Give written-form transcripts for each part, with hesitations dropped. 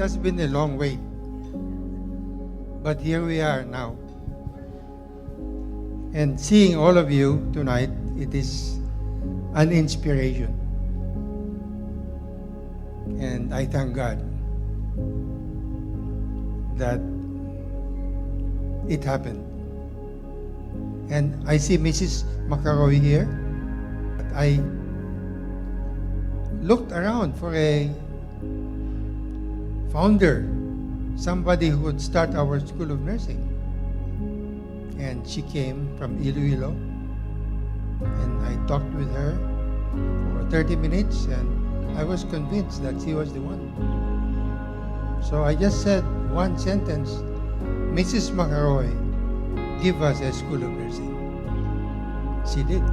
has been a long wait. But here we are now. And seeing all of you tonight, it is an inspiration. And I thank God that it happened. And I see Mrs. McAroy here. I looked around for a founder, somebody who would start our School of Nursing. And she came from Iloilo. And I talked with her for 30 minutes, and I was convinced that she was the one. So I just said one sentence, Mrs. McAroy, give us a School of Nursing. She did.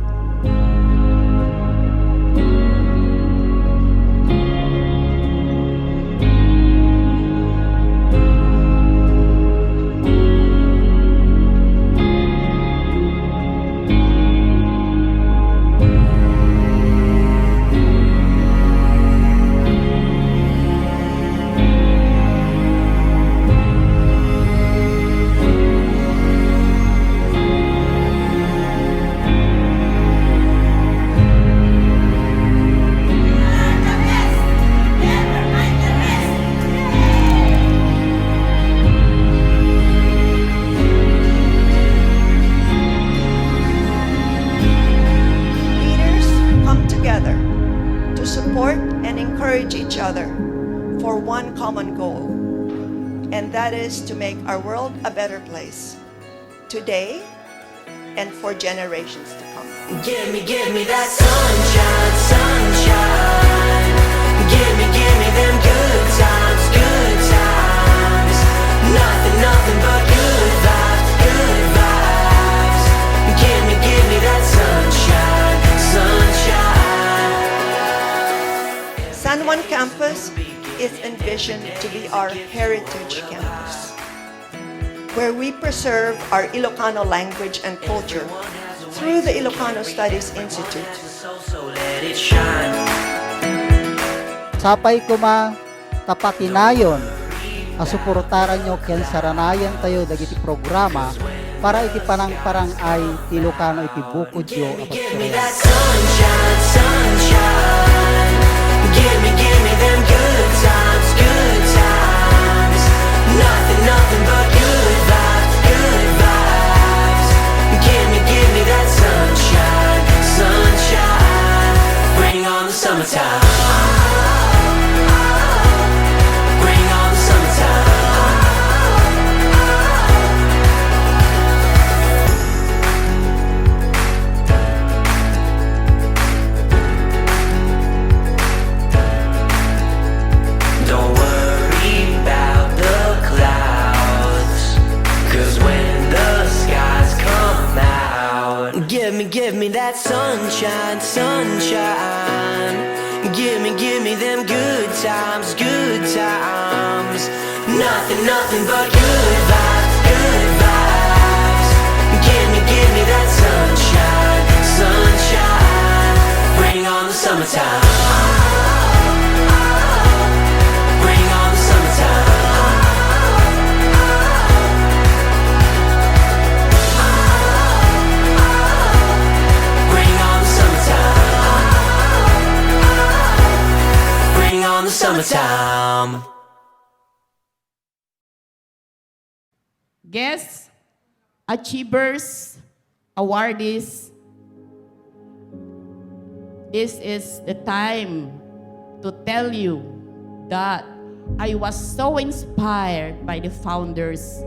Each other for one common goal, and that is to make our world a better place today and for generations to come. Give me that sunshine, sunshine. Give me them good times, good times. Nothing but good vibes, good vibes. Give me that sunshine, sunshine. San Juan Campus is envisioned to be our heritage campus, where we preserve our Ilocano language and culture through the Ilocano Studies Institute. Sapay kuma tapakinayon asuportaran nyo ken saranayan tayo dagiti programa para iti panang-parang ay Ilocano iti bukod yo apat Give me them good times, good times. Nothing but good vibes, good vibes. Give me that sunshine, sunshine. Bring on the summertime. Bring on the summertime. Give me that sunshine, sunshine. Give me them good times, good times. Nothing but good vibes, good vibes. Give me that sunshine, sunshine. Bring on the summertime. Bring on the summertime. On the summertime. Guests, achievers, awardees, this is the time to tell you that I was so inspired by the founders.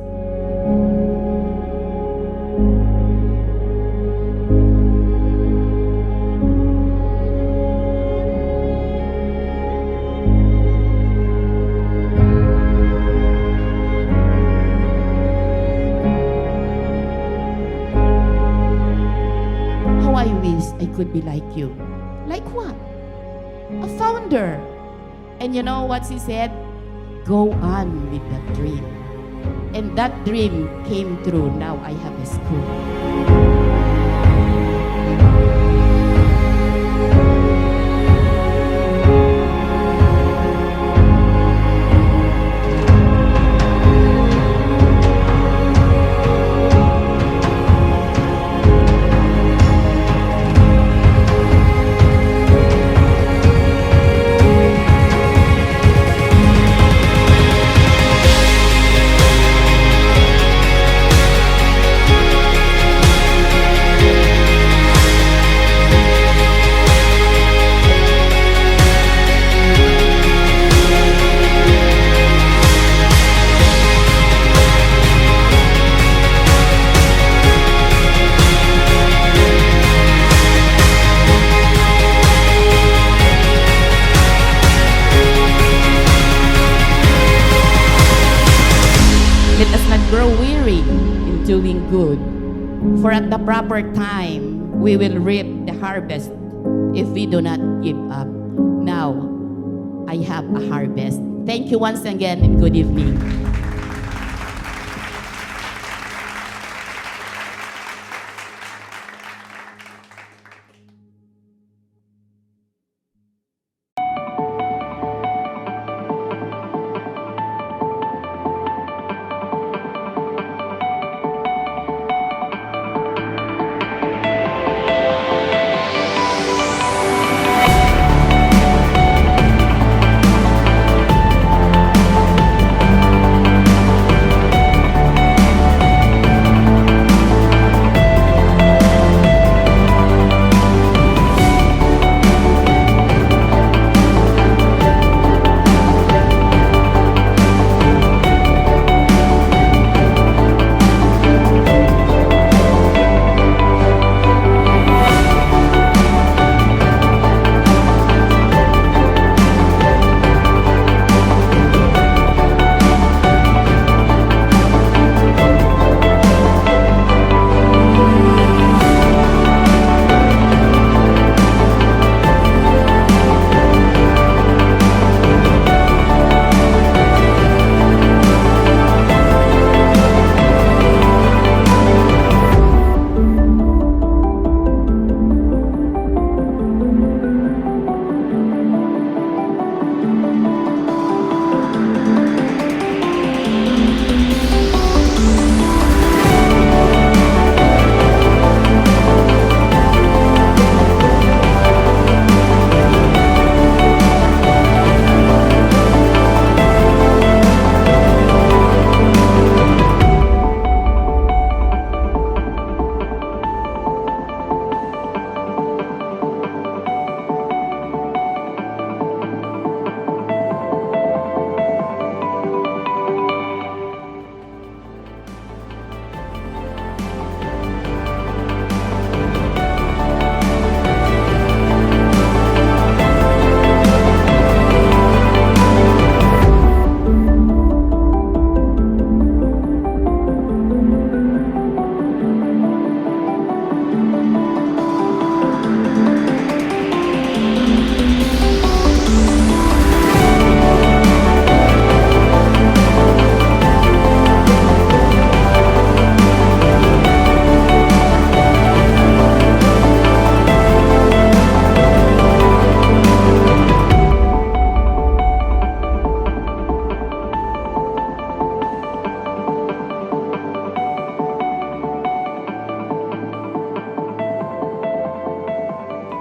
I could be like you. Like what? A founder. And you know what she said? Go on with that dream. And that dream came true. Now I have a school. good, for at the proper time, we will reap the harvest if we do not give up. Now, I have a harvest. Thank you once again and good evening.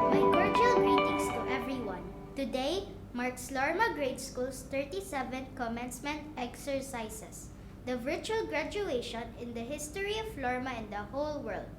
My cordial greetings to everyone. Today marks Lorma Grade School's 37th commencement exercises, the virtual graduation in the history of Lorma and the whole world.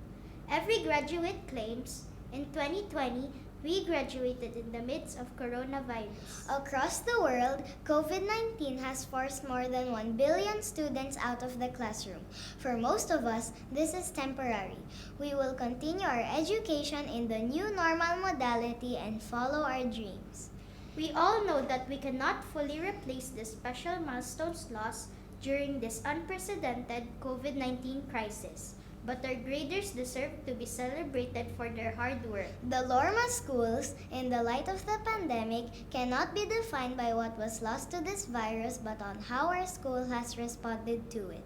Every graduate claims, in 2020, we graduated in the midst of coronavirus. Across the world, COVID-19 has forced more than 1 billion students out of the classroom. For most of us, this is temporary. We will continue our education in the new normal modality and follow our dreams. We all know that we cannot fully replace the special milestones lost during this unprecedented COVID-19 crisis, but our graders deserve to be celebrated for their hard work. The Lorma schools, in the light of the pandemic, cannot be defined by what was lost to this virus, but on how our school has responded to it.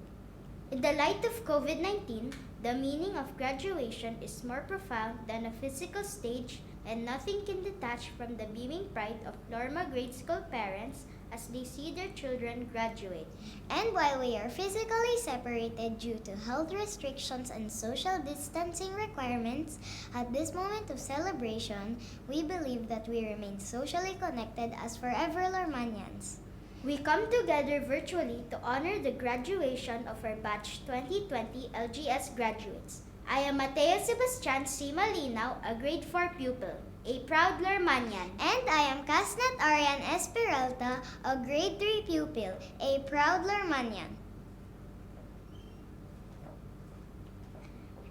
In the light of COVID-19, the meaning of graduation is more profound than a physical stage, and nothing can detach from the beaming pride of Lorma Grade School parents as they see their children graduate. And while we are physically separated due to health restrictions and social distancing requirements, at this moment of celebration, we believe that we remain socially connected as forever Lormanians. We come together virtually to honor the graduation of our batch 2020 LGS graduates. I am Mateo Sebastian C. Malinaw, a grade 4 pupil, a proud Lormanian. And I am Kasnet Arian Esperalta, a grade 3 pupil, a proud Lormanian.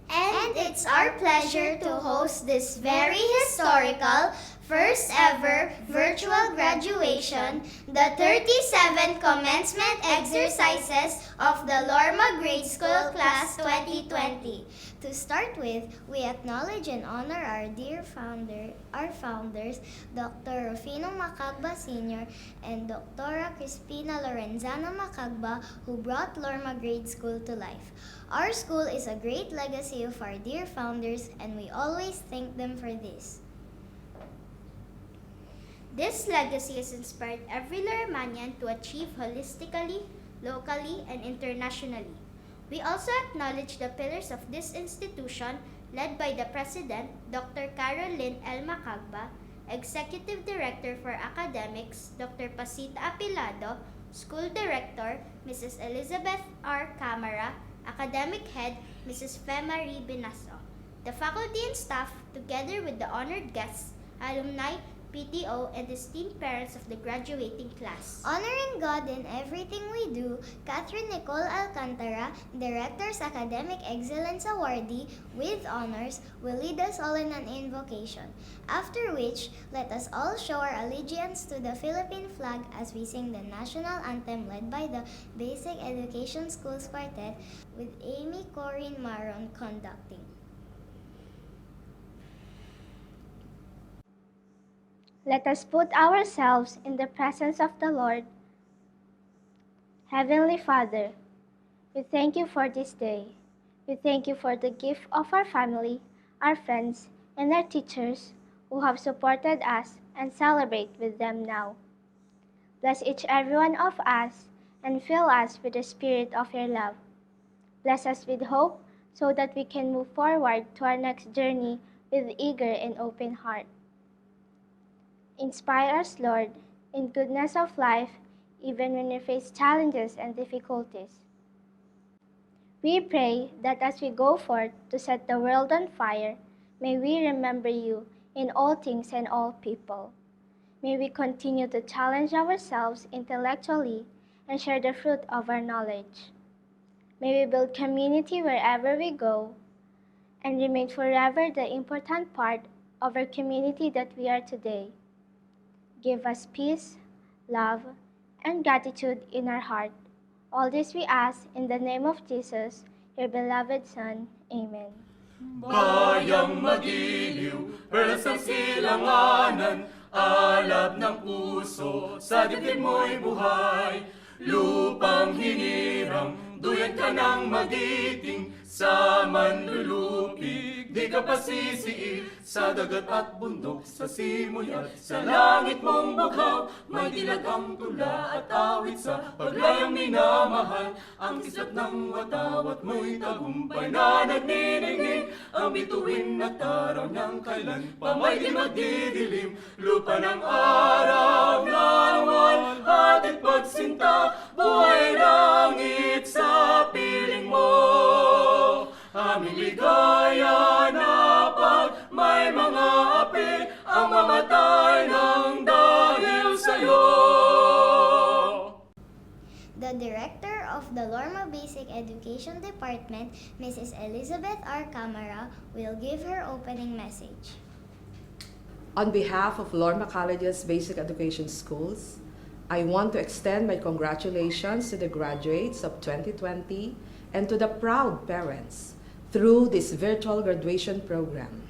And it's our pleasure to host this very historical first ever virtual graduation, the 37 commencement exercises of the Lorma Grade School Class 2020. To start with, we acknowledge and honor our dear founders, Dr. Rufino Macagba Sr. and Dr. Crispina Lorenzana Macagba, who brought Lorma Grade School to life. Our school is a great legacy of our dear founders, and we always thank them for this. This legacy has inspired every Lormanian to achieve holistically, locally, and internationally. We also acknowledge the pillars of this institution led by the President, Dr. Caroline L. Macagba, Executive Director for Academics, Dr. Pasita Apilado, School Director, Mrs. Elizabeth R. Camara, Academic Head, Mrs. Fe-Marie Binaso, the faculty and staff, together with the honored guests, alumni, PTO, and esteemed parents of the graduating class. Honoring God in everything we do, Catherine Nicole Alcantara, Director's Academic Excellence Awardee with honors, will lead us all in an invocation. After which, let us all show our allegiance to the Philippine flag as we sing the national anthem led by the Basic Education Schools Quartet with Amy Corinne Maron conducting. Let us put ourselves in the presence of the Lord. Heavenly Father, we thank you for this day. We thank you for the gift of our family, our friends, and our teachers who have supported us and celebrate with them now. Bless each every one of us and fill us with the spirit of your love. Bless us with hope so that we can move forward to our next journey with eager and open heart. Inspire us, Lord, in goodness of life, even when we face challenges and difficulties. We pray that as we go forth to set the world on fire, may we remember you in all things and all people. May we continue to challenge ourselves intellectually and share the fruit of our knowledge. May we build community wherever we go and remain forever the important part of our community that we are today. Give us peace, love, and gratitude in our heart. All this we ask in the name of Jesus, your beloved Son. Amen. Bayang magiliw, perlas ng silanganan, alab ng puso, sa dibdib mo'y buhay. Lupang hinirang, duyan ka ng magiting, sa manlulupig, di ka pasisiil, sa dagat at bundok, sa simoy at sa langit mong bughaw, may dilag ang tula at awit sa paglayang minamahal, ang kislap ng watawat mo'y tagumpay na nagniningning, ang bituin at araw niyang kailan pa may di magdidilim, lupa ng araw na naman, hatid pagsinta, buhay langit sa piling mo. Aming ligaya na pag may mga api ang mamatay ng dahil sa'yo. The Director of the Lorma Basic Education Department, Mrs. Elizabeth R. Camara, will give her opening message. On behalf of Lorma College's Basic Education Schools, I want to extend my congratulations to the graduates of 2020 and to the proud parents through this virtual graduation program.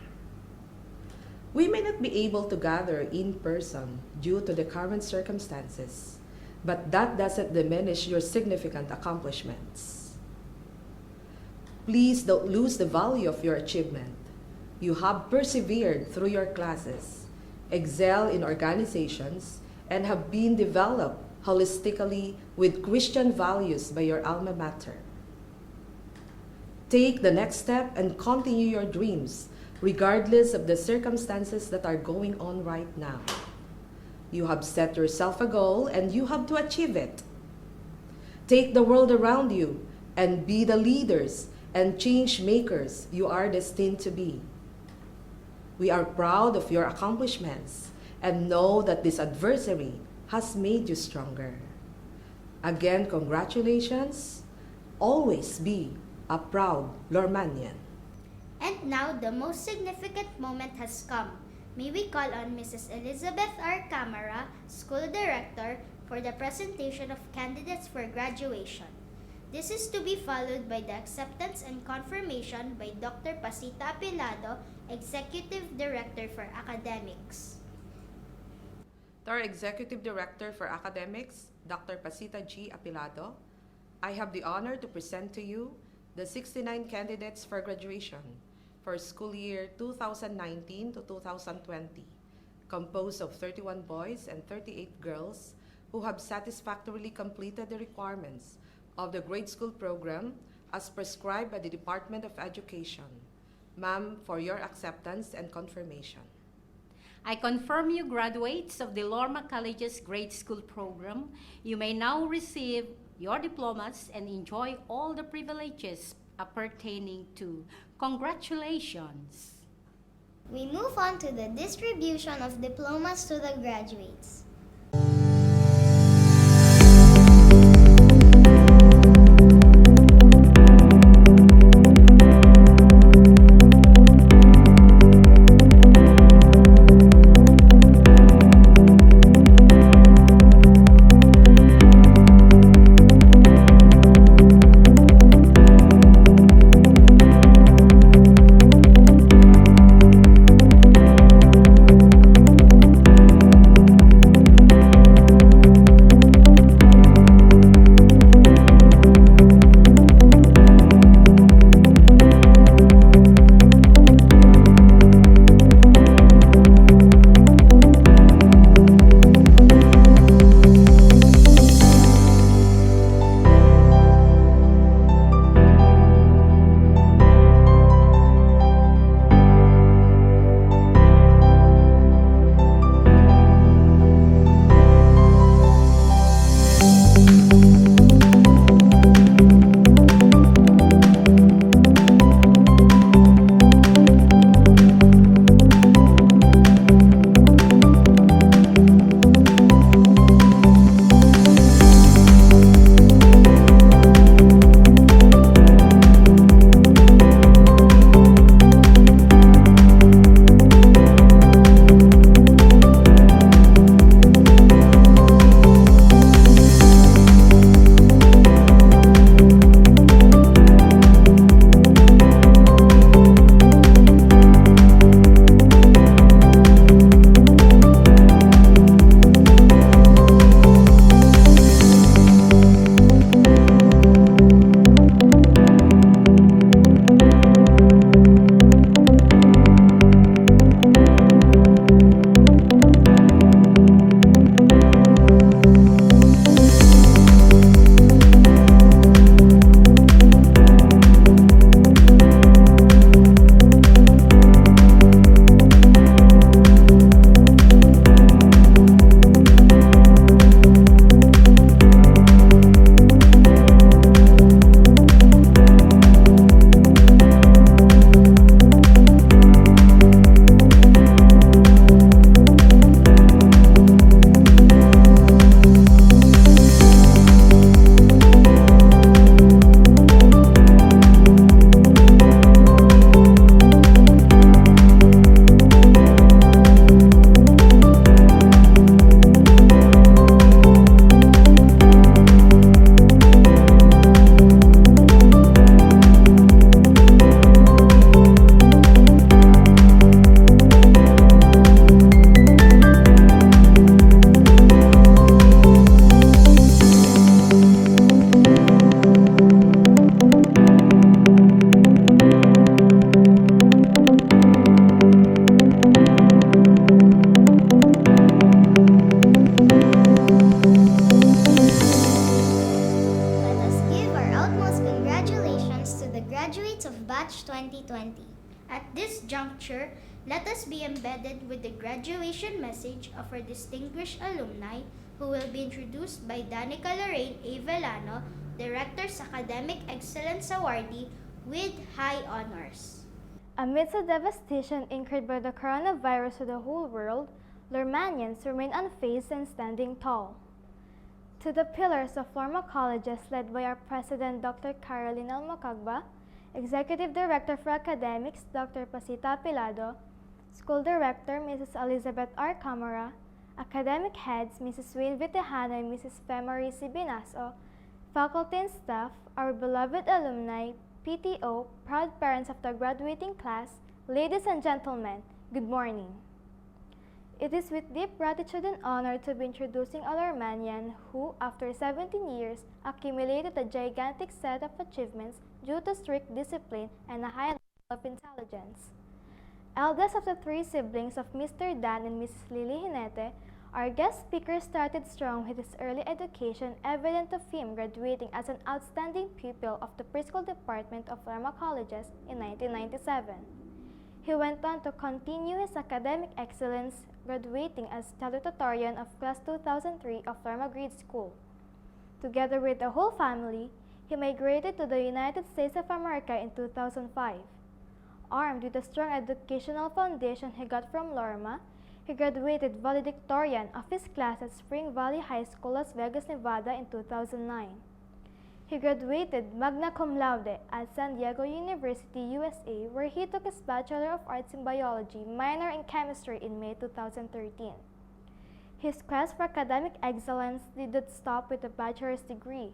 We may not be able to gather in person due to the current circumstances, but that doesn't diminish your significant accomplishments. Please don't lose the value of your achievement. You have persevered through your classes, excel in organizations, and have been developed holistically with Christian values by your alma mater. Take the next step and continue your dreams, regardless of the circumstances that are going on right now. You have set yourself a goal and you have to achieve it. Take the world around you and be the leaders and change makers you are destined to be. We are proud of your accomplishments and know that this adversity has made you stronger. Again, congratulations. Always be a proud Lormanian. And now the most significant moment has come. May we call on Mrs. Elizabeth R. Camara, School Director, for the presentation of candidates for graduation. This is to be followed by the acceptance and confirmation by Dr. Pasita Apilado, Executive Director for Academics. To our Executive Director for Academics, Dr. Pasita G. Apilado, I have the honor to present to you the 69 candidates for graduation for school year 2019 to 2020, composed of 31 boys and 38 girls who have satisfactorily completed the requirements of the grade school program as prescribed by the Department of Education. Ma'am, for your acceptance and confirmation. I confirm you graduates of the Lorma College's grade school program. You may now receive your diplomas and enjoy all the privileges appertaining to. Congratulations! We move on to the distribution of diplomas to the graduates. Batch 2020. At this juncture, let us be embedded with the graduation message of our distinguished alumni who will be introduced by Danica Lorraine A. Vellano, Director's Academic Excellence Awardee with high honors. Amidst the devastation incurred by the coronavirus to the whole world, Lormanians remain unfazed and standing tall. To the pillars of Lorma Colleges led by our President Dr. Carolina Almacagba, Executive Director for Academics Dr. Pasita Apilado, School Director Mrs. Elizabeth R. Camara, Academic Heads Mrs. Wayne Vitejano and Mrs. Femari Sibinaso, faculty and staff, our beloved alumni, PTO, proud parents of the graduating class, ladies and gentlemen, good morning. It is with deep gratitude and honor to be introducing a Lormanian who, after 17 years, accumulated a gigantic set of achievements due to strict discipline and a high level of intelligence. Eldest of the three siblings of Mr. Dan and Mrs. Lily Jinete, our guest speaker started strong with his early education, evident of him graduating as an outstanding pupil of the preschool department of Lorma Colleges in 1997. He went on to continue his academic excellence, graduating as salutatorian of class 2003 of Lorma Grade School. Together with the whole family, he migrated to the United States of America in 2005. Armed with the strong educational foundation he got from Lorma, he graduated valedictorian of his class at Spring Valley High School, Las Vegas, Nevada in 2009. He graduated magna cum laude at San Diego University, USA, where he took his Bachelor of Arts in Biology, minor in Chemistry in May 2013. His quest for academic excellence did not stop with a bachelor's degree.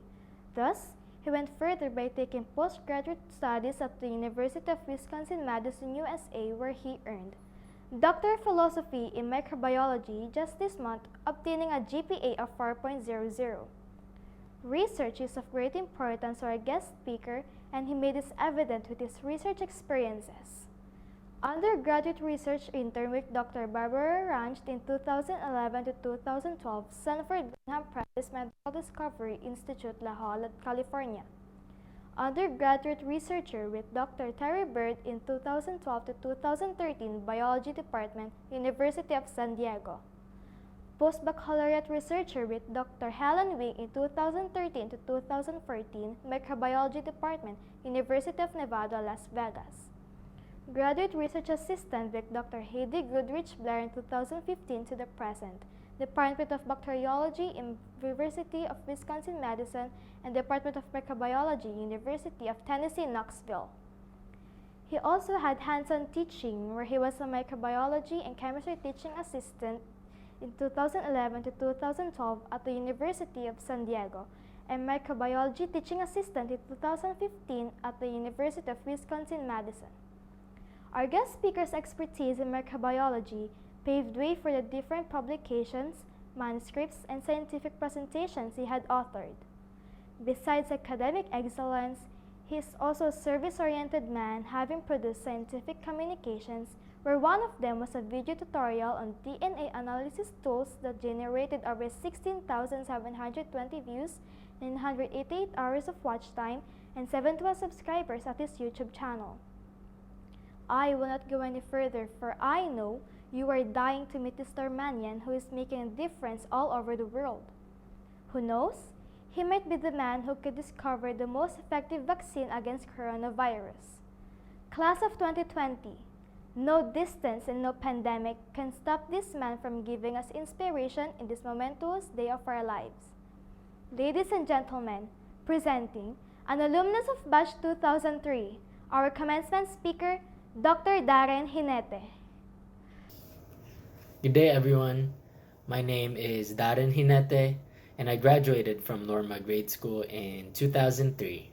Thus, he went further by taking postgraduate studies at the University of Wisconsin-Madison, USA, where he earned Doctor of Philosophy in Microbiology just this month, obtaining a GPA of 4.00. Research is of great importance to our guest speaker, and he made this evident with his research experiences. Undergraduate research intern with Dr. Barbara Ranch in 2011 to 2012, Sanford Bingham Prentice Medical Discovery Institute, La Jolla, California. Undergraduate researcher with Dr. Terry Bird in 2012 to 2013, Biology Department, University of San Diego. Postbaccalaureate researcher with Dr. Helen Wing in 2013 to 2014, Microbiology Department, University of Nevada, Las Vegas. Graduate Research Assistant with Dr. Heidi Goodrich Blair in 2015 to the present, Department of Bacteriology, University of Wisconsin-Madison, and Department of Microbiology, University of Tennessee, Knoxville. He also had hands-on teaching, where he was a microbiology and chemistry teaching assistant in 2011 to 2012 at the University of San Diego, and microbiology teaching assistant in 2015 at the University of Wisconsin-Madison. Our guest speaker's expertise in microbiology paved way for the different publications, manuscripts, and scientific presentations he had authored. Besides academic excellence, he is also a service-oriented man, having produced scientific communications, where one of them was a video tutorial on DNA analysis tools that generated over 16,720 views, 988 hours of watch time, and 71 subscribers at his YouTube channel. I will not go any further, for I know you are dying to meet this Lormanian who is making a difference all over the world. Who knows? He might be the man who could discover the most effective vaccine against coronavirus. Class of 2020, no distance and no pandemic can stop this man from giving us inspiration in this momentous day of our lives. Ladies and gentlemen, presenting an alumnus of Batch 2003, our commencement speaker, Dr. Darren Jinete. Good day, everyone. My name is Darren Jinete, and I graduated from Lorma Grade School in 2003.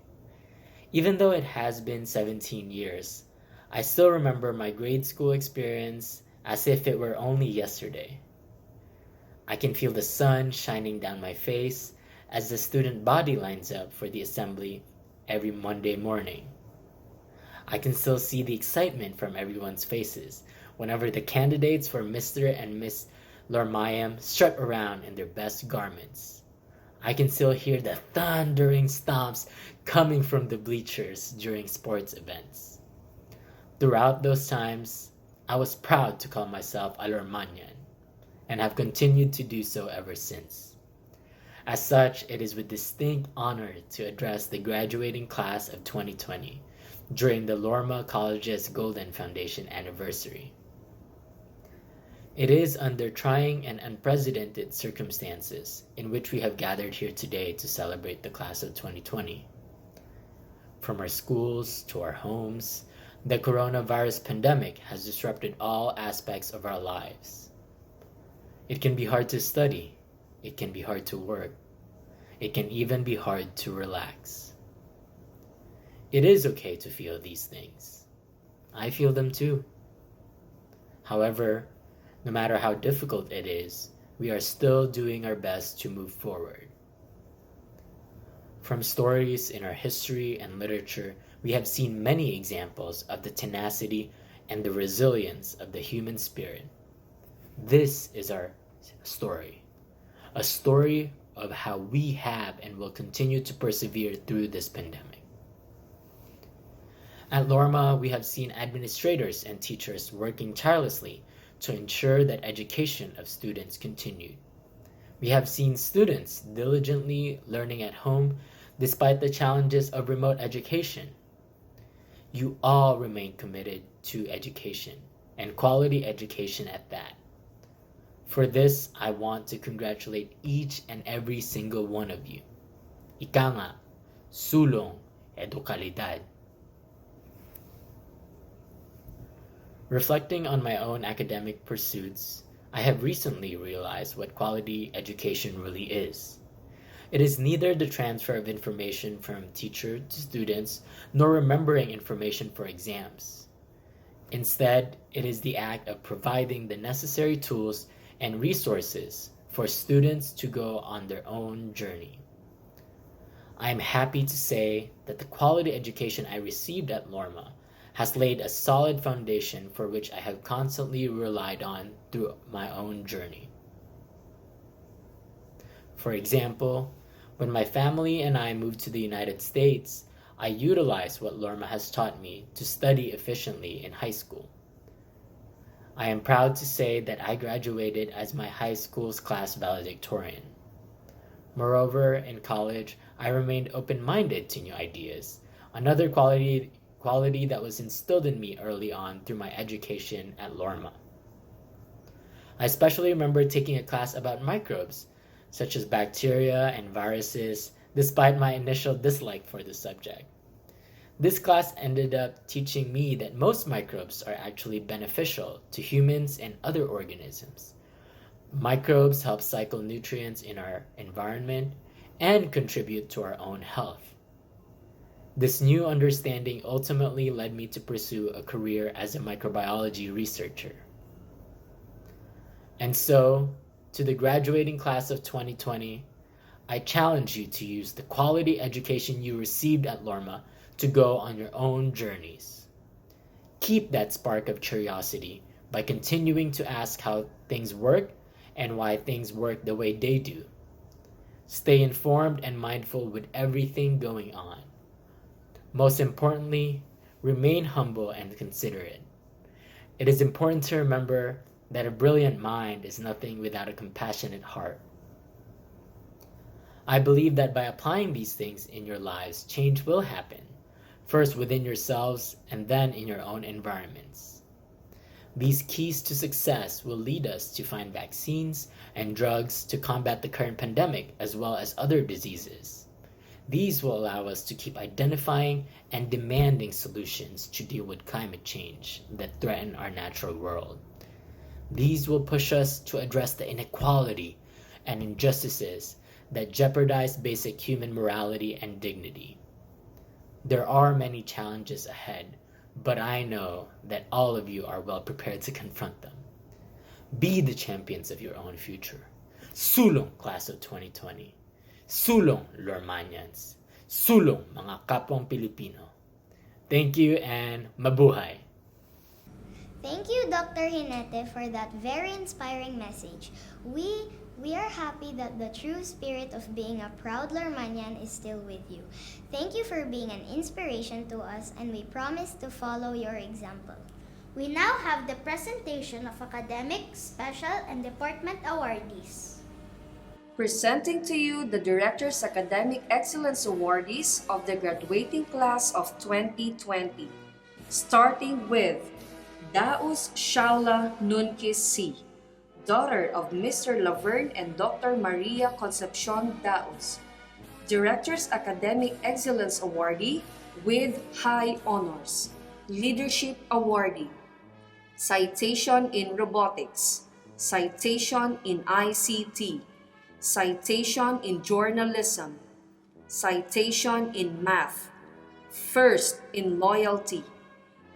Even though it has been 17 years, I still remember my grade school experience as if it were only yesterday. I can feel the sun shining down my face as the student body lines up for the assembly every Monday morning. I can still see the excitement from everyone's faces whenever the candidates for Mr. and Miss Lormiam strut around in their best garments. I can still hear the thundering stomps coming from the bleachers during sports events. Throughout those times, I was proud to call myself a Lormanian, and have continued to do so ever since. As such, it is with distinct honor to address the graduating class of 2020 during the Lorma College's Golden Foundation anniversary. It is under trying and unprecedented circumstances in which we have gathered here today to celebrate the class of 2020. From our schools to our homes The coronavirus pandemic has disrupted all aspects of our lives. It can be hard to study. It can be hard to work. It can even be hard to relax. It is okay to feel these things. I feel them too. However, no matter how difficult it is, we are still doing our best to move forward. From stories in our history and literature, we have seen many examples of the tenacity and the resilience of the human spirit. This is our story, a story of how we have and will continue to persevere through this pandemic. At Lorma, we have seen administrators and teachers working tirelessly to ensure that education of students continued. We have seen students diligently learning at home despite the challenges of remote education. You all remain committed to education, and quality education at that. For this, I want to congratulate each and every single one of you. Ika nga, sulong edukalidad. Reflecting on my own academic pursuits, I have recently realized what quality education really is. It is neither the transfer of information from teacher to students, nor remembering information for exams. Instead, it is the act of providing the necessary tools and resources for students to go on their own journey. I am happy to say that the quality education I received at Lorma has laid a solid foundation for which I have constantly relied on through my own journey. For example, when my family and I moved to the United States, I utilized what Lorma has taught me to study efficiently in high school. I am proud to say that I graduated as my high school's class valedictorian. Moreover, in college, I remained open-minded to new ideas, another quality that was instilled in me early on through my education at Lorma. I especially remember taking a class about microbes, such as bacteria and viruses, despite my initial dislike for the subject. This class ended up teaching me that most microbes are actually beneficial to humans and other organisms. Microbes help cycle nutrients in our environment and contribute to our own health. This new understanding ultimately led me to pursue a career as a microbiology researcher. And so, to the graduating class of 2020, I challenge you to use the quality education you received at Lorma to go on your own journeys. Keep that spark of curiosity by continuing to ask how things work and why things work the way they do. Stay informed and mindful with everything going on. Most importantly, remain humble and considerate. It is important to remember that a brilliant mind is nothing without a compassionate heart. I believe that by applying these things in your lives, change will happen, first within yourselves and then in your own environments. These keys to success will lead us to find vaccines and drugs to combat the current pandemic as well as other diseases. These will allow us to keep identifying and demanding solutions to deal with climate change that threaten our natural world. These will push us to address the inequality and injustices that jeopardize basic human morality and dignity. There are many challenges ahead, but I know that all of you are well prepared to confront them. Be the champions of your own future. Sulong class of 2020. Sulong Lormanians. Sulong mga kapwang Pilipino. Thank you and mabuhay. Thank you, Dr. Hinete, for that very inspiring message. We are happy that the true spirit of being a proud Lormanian is still with you. Thank you for being an inspiration to us, and we promise to follow your example. We now have the presentation of academic, special, and department awardees. Presenting to you the Director's Academic Excellence Awardees of the graduating class of 2020. Starting with Daus Shaula Nunquez C., daughter of Mr. Laverne and Dr. Maria Concepcion Daus, Director's Academic Excellence Awardee with high honors. Leadership Awardee. Citation in Robotics. Citation in ICT. Citation in Journalism. Citation in Math. First in Loyalty.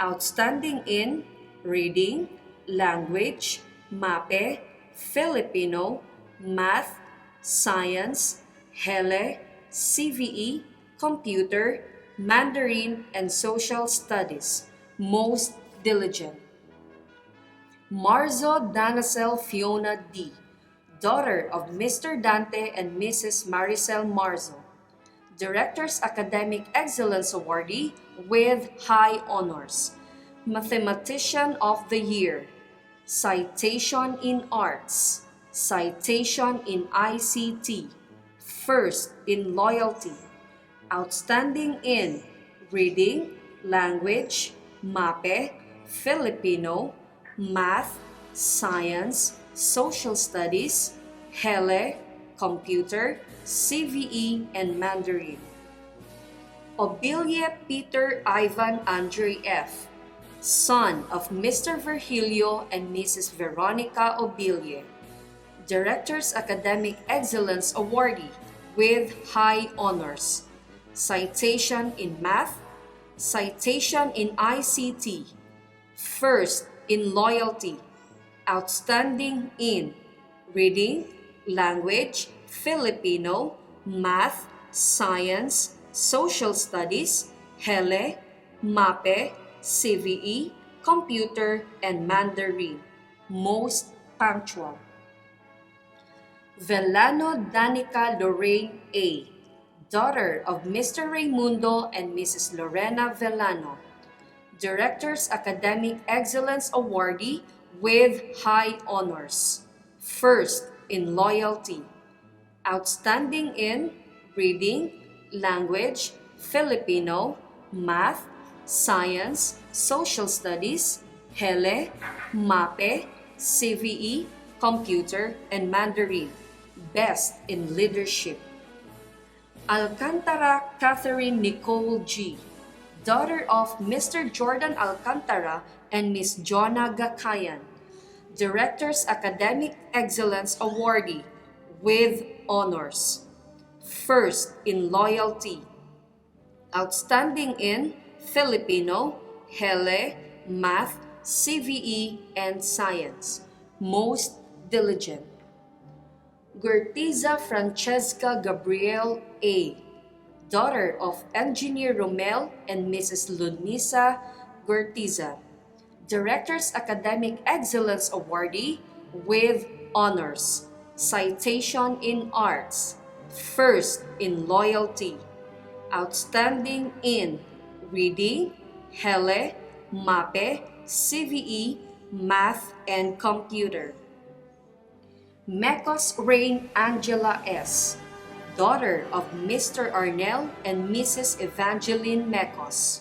Outstanding in Reading, Language, MAPE, Filipino, Math, Science, Hele, CVE, Computer, Mandarin, and Social Studies. Most diligent. Marzo Danacel Fiona D., daughter of Mr. Dante and Mrs. Maricel Marzo. Director's Academic Excellence Awardee with high honors. Mathematician of the Year. Citation in Arts. Citation in ICT. First in Loyalty. Outstanding in Reading, Language, MAPE, Filipino, Math, Science, Social Studies, Hele, Computer, CVE, and Mandarin. Obilie Peter Ivan Andre F., son of Mr. Virgilio and Mrs. Veronica Obilie. Director's Academic Excellence Awardee with high honors. Citation in Math, Citation in ICT. First in Loyalty. Outstanding in Reading, Language, Filipino, Math, Science, Social Studies, Hele, MAPE, CVE, Computer, and Mandarin. Most punctual. Velano Danica Lorraine A., daughter of Mr. Raimundo and Mrs. Lorena Velano. Director's Academic Excellence Awardee with high honors. First in Loyalty. Outstanding in Reading, Language, Filipino, Math, Science, Social Studies, Hele, MAPE, CVE, Computer, and Mandarin. Best in Leadership. Alcantara Catherine Nicole G., daughter of Mr. Jordan Alcantara and Miss Jonna Gakayan. Director's Academic Excellence Awardee with honors. First in Loyalty. Outstanding in Filipino, Hele, Math, CVE, and Science. Most diligent. Gertiza Francesca Gabriel A., daughter of Engineer Romel and Mrs. Lunisa Gertiza. Director's Academic Excellence Awardee with honors. Citation in Arts. First in Loyalty. Outstanding in Reading, Hele, MAPE, CVE, Math, and Computer. Mecos Rain Angela S., daughter of Mr. Arnel and Mrs. Evangeline Mecos.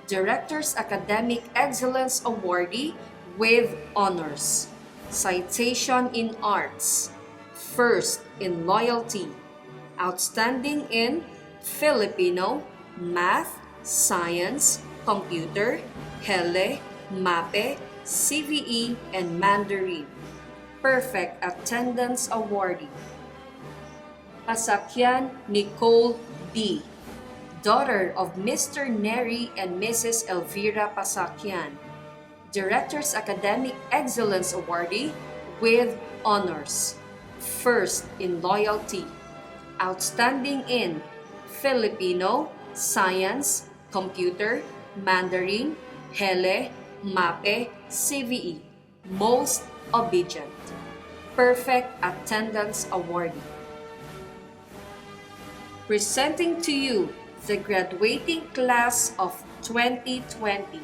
Director's Academic Excellence Awardee with honors. Citation in Arts. First in Loyalty. Outstanding in Filipino, Math, Science, Computer, Hele, MAPE, CVE, and Mandarin. Perfect Attendance Awardee. Pasakyan Nicole B., daughter of Mr. Neri and Mrs. Elvira Pasakyan. Director's Academic Excellence Awardee with honors. First in Loyalty. Outstanding in Filipino, Science, Computer, Mandarin, Hele, MAPE, CVE. Most obedient. Perfect Attendance Awardee. Presenting to you the graduating class of 2020.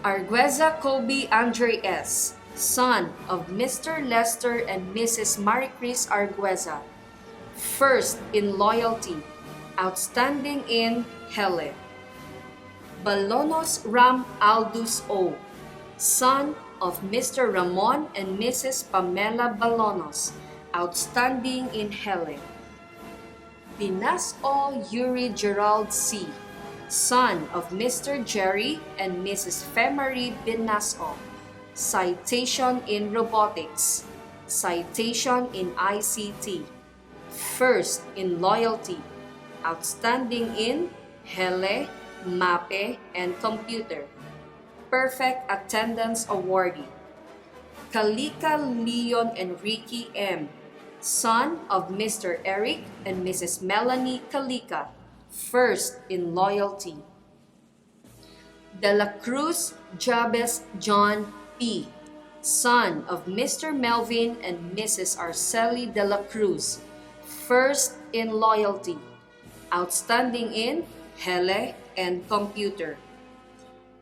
Argueza Kobe Andre S., son of Mr. Lester and Mrs. Maricris Argueza. First in Loyalty. Outstanding in Hele. Balonos Ram Aldus O., son of Mr. Ramon and Mrs. Pamela Balonos. Outstanding in Hele. Pinasco Yuri Gerald C., son of Mr. Jerry and Mrs. Femari Binasco. Citation in robotics. Citation in ICT. First in loyalty. Outstanding in Hele, MAPE, and computer. Perfect attendance awardee. Kalika Leon Enrique M., son of Mr. Eric and Mrs. Melanie Kalika, first in loyalty. De la Cruz Jabez John P., son of Mr. Melvin and Mrs. Arceli de la Cruz, first in loyalty. Outstanding in Hele and computer.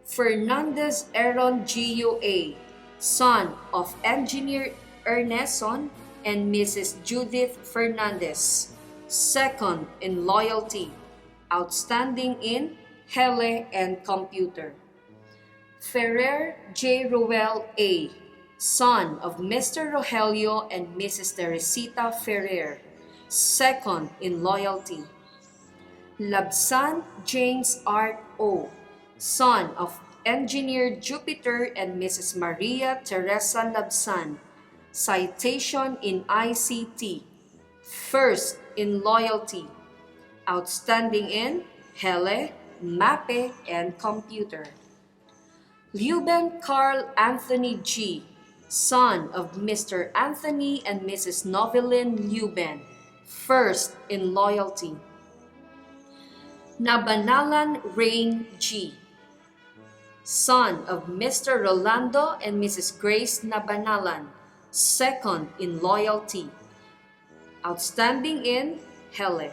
Fernandez Aaron G.U.A., son of Engineer Erneson and Mrs. Judith Fernandez, second in loyalty, outstanding in Hele and computer. Ferrer J. Ruel A., son of Mr. Rogelio and Mrs. Teresita Ferrer, second in loyalty. Labsan James Art O., son of Engineer Jupiter and Mrs. Maria Teresa Labsan, citation in ICT, first in loyalty, outstanding in Hele, MAPE, and computer. Leuben Carl Anthony G., son of Mr. Anthony and Mrs. Novelyn Leuben, first in loyalty. Nabanalan Rain G., son of Mr. Rolando and Mrs. Grace Nabanalan, second in loyalty, outstanding in Hele.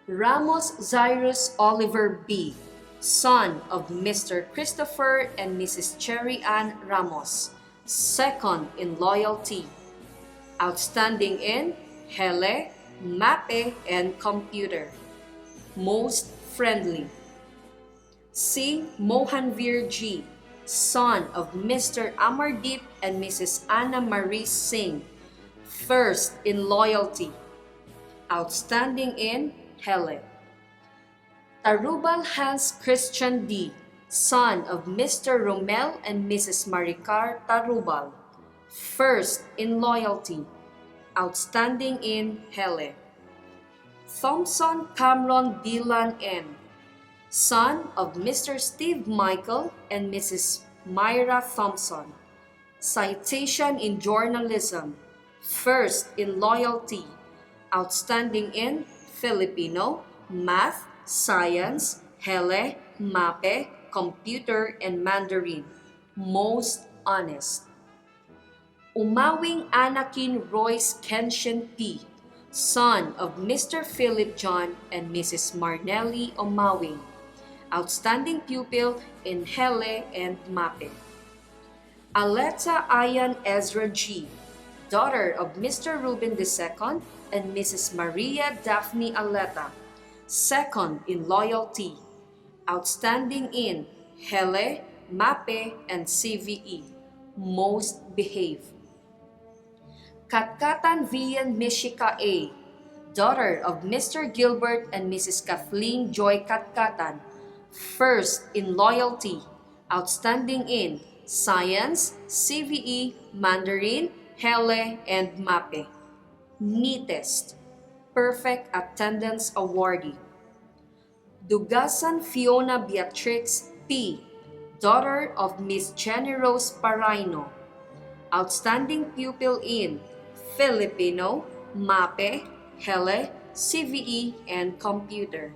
Ramos Zyrus Oliver B., son of Mr. Christopher and Mrs. Cherry Ann Ramos, second in loyalty, outstanding in Hele, MAPE, and computer. Most friendly. C. Mohanveer G., son of Mr. Amardeep and Mrs. Anna Marie Singh, first in loyalty, outstanding in Hele. Tarubal Hans Christian D., son of Mr. Romel and Mrs. Maricar Tarubal, first in loyalty, outstanding in Hele. Thompson Cameron Dylan M., son of Mr. Steve Michael and Mrs. Myra Thompson, citation in journalism, first in loyalty, outstanding in Filipino, math, science, Hele, MAPE, computer, and Mandarin, most honest. Umawing Anakin Royce Kenshin P., son of Mr. Philip John and Mrs. Marnelli Umawing, outstanding pupil in Hele and MAPE. Aleta Ayan Ezra G., daughter of Mr. Ruben II and Mrs. Maria Daphne Aleta, second in loyalty, outstanding in Hele, MAPE, and CVE, most behave. Katkatan Vian Mishika A., daughter of Mr. Gilbert and Mrs. Kathleen Joy Katkatan, first in loyalty, outstanding in science, CVE, Mandarin, Hele, and MAPE. Neatest, perfect attendance awardee. Dugasan Fiona Beatrix P., daughter of Miss Jenny Rose Paraino, outstanding pupil in Filipino, MAPE, Hele, CVE, and computer.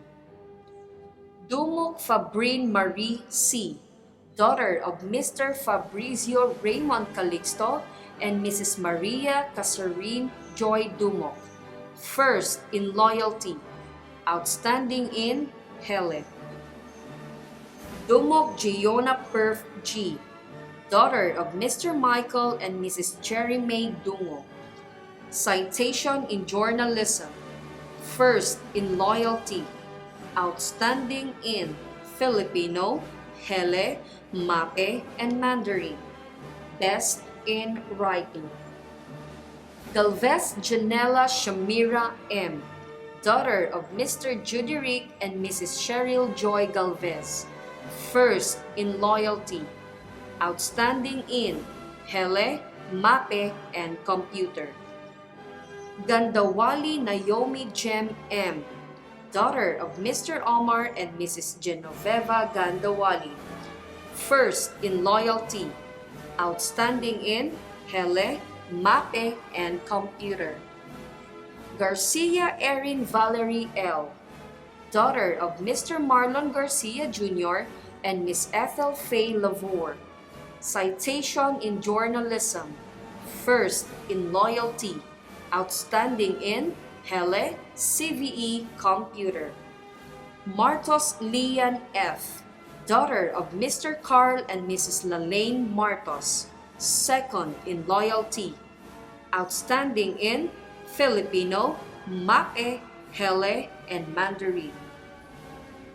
Dumok Fabrine Marie C., daughter of Mr. Fabrizio Raymond Calixto and Mrs. Maria Casarine Joy Dumok, first in loyalty, outstanding in Hele. Dumok Giona Perf G., daughter of Mr. Michael and Mrs. Cherry May Dungo, citation in journalism, first in loyalty, outstanding in Filipino, Hele, MAPE, and Mandarin, best in writing. Galvez Janela Shamira M., daughter of Mr. Judy Rick and Mrs. Cheryl Joy Galvez, first in loyalty, outstanding in Hele, Mape, and Computer. Gandawali Naomi Jem M., daughter of Mr. Omar and Mrs. Genoveva Gandawali, first in loyalty, outstanding in Hele, Mape, and Computer. Garcia Erin Valerie L., daughter of Mr. Marlon Garcia Jr. and Miss Ethel Faye Lavore, citation in journalism, first in loyalty, outstanding in Hele, CVE, Computer. Martos Lian F., daughter of Mr. Carl and Mrs. Lalaine Martos, second in loyalty, outstanding in Filipino, Mape, Hele, and Mandarin.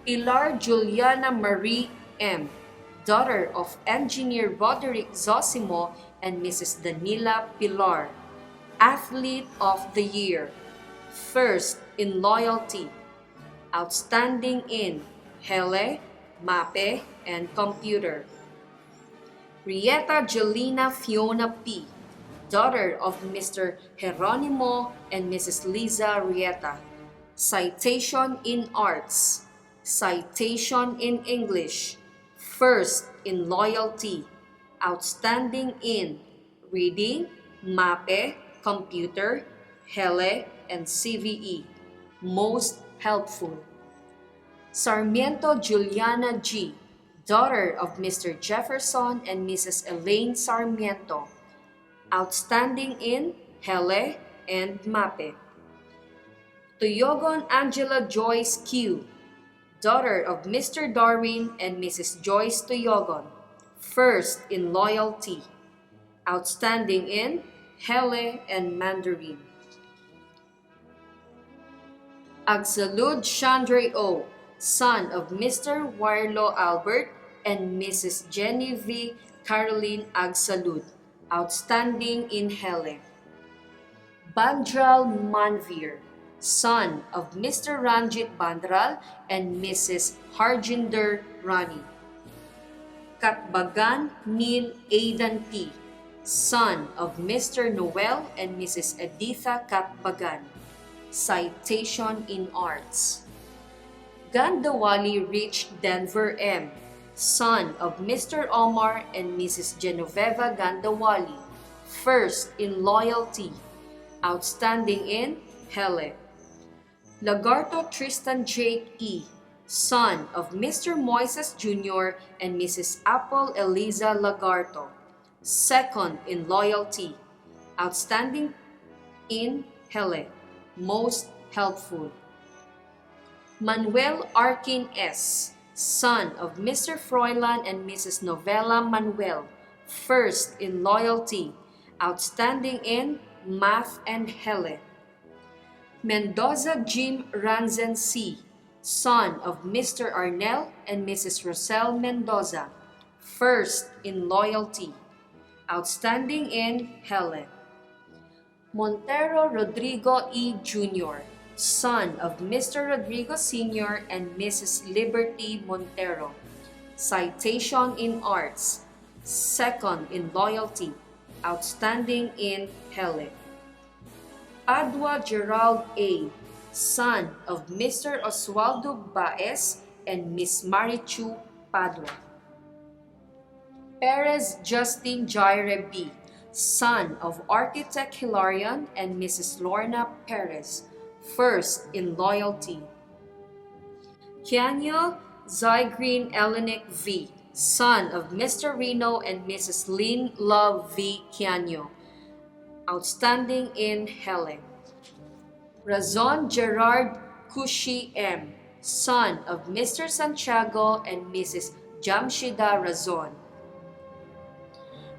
Pilar Juliana Marie M., daughter of Engineer Roderick Zosimo and Mrs. Danila Pilar, Athlete of the Year, first in loyalty, outstanding in Hele, Mape, and Computer. Rieta Jelena Fiona P., daughter of Mr. Geronimo and Mrs. Liza Rieta, citation in arts, citation in English, first in loyalty, outstanding in reading, Mape, Computer, Hele, and CVE, most helpful. Sarmiento Juliana G., daughter of Mr. Jefferson and Mrs. Elaine Sarmiento, outstanding in Hele and Mape. Tuyogon Angela Joyce Q., daughter of Mr. Darwin and Mrs. Joyce Tuyogon, first in loyalty, outstanding in Hele and Mandarin. Agsalud Chandre O., son of Mr. Warlo Albert and Mrs. Genevieve Caroline Agsalud, outstanding in Hele. Bandral Manvir, son of Mr. Ranjit Bandral and Mrs. Harjinder Rani. Katbagan Neil Aidan P., son of Mr. Noel and Mrs. Editha Katbagan, citation in arts. Gandawali Rich Denver M., son of Mr. Omar and Mrs. Genoveva Gandawali, first in loyalty, outstanding in Hele. Lagarto Tristan Jake E., son of Mr. Moises Jr. and Mrs. Apple Eliza Lagarto, second in loyalty, outstanding in Hele, most helpful. Manuel Arkin S., son of Mr. Froilan and Mrs. Novella Manuel, first in loyalty, outstanding in math and Hele. Mendoza Jim Ranzen C., son of Mr. Arnel and Mrs. Rosel Mendoza, first in loyalty, outstanding in Hele. Montero Rodrigo E. Jr., son of Mr. Rodrigo Sr. and Mrs. Liberty Montero, citation in arts, second in loyalty, outstanding in Hele. Padua Gerald A., son of Mr. Oswaldo Baez and Miss Marichu Padua. Perez Justin Jaire B., son of Architect Hilarion and Mrs. Lorna Perez, first in loyalty. Kianyo Zygreen Elenik V., son of Mr. Reno and Mrs. Lynn Love V. Kianyo, outstanding in Hele. Razon Gerard Kushi M., son of Mr. Santiago and Mrs. Jamshida Razon.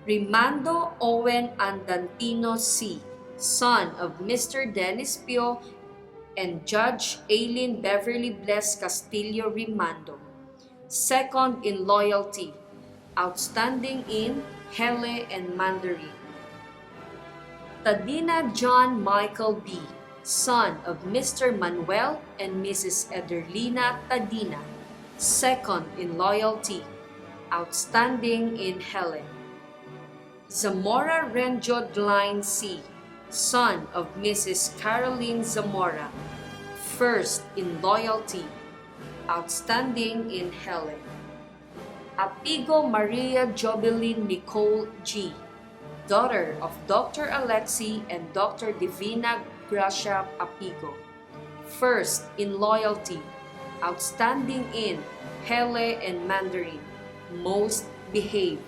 Rimando Owen Andantino C., son of Mr. Dennis Pio and Judge Aileen Beverly Bless Castillo Rimando, second in loyalty, outstanding in Hele and Mandarin. Tadina John Michael B., son of Mr. Manuel and Mrs. Ederlina Tadina, second in loyalty, outstanding in Helen. Zamora Renjo Dline C., son of Mrs. Caroline Zamora, first in loyalty, outstanding in Helen. Apigo Maria Jobeline Nicole G., daughter of Dr. Alexi and Dr. Divina Gracia Apigo, first in loyalty, outstanding in Hele and Mandarin, most behaved.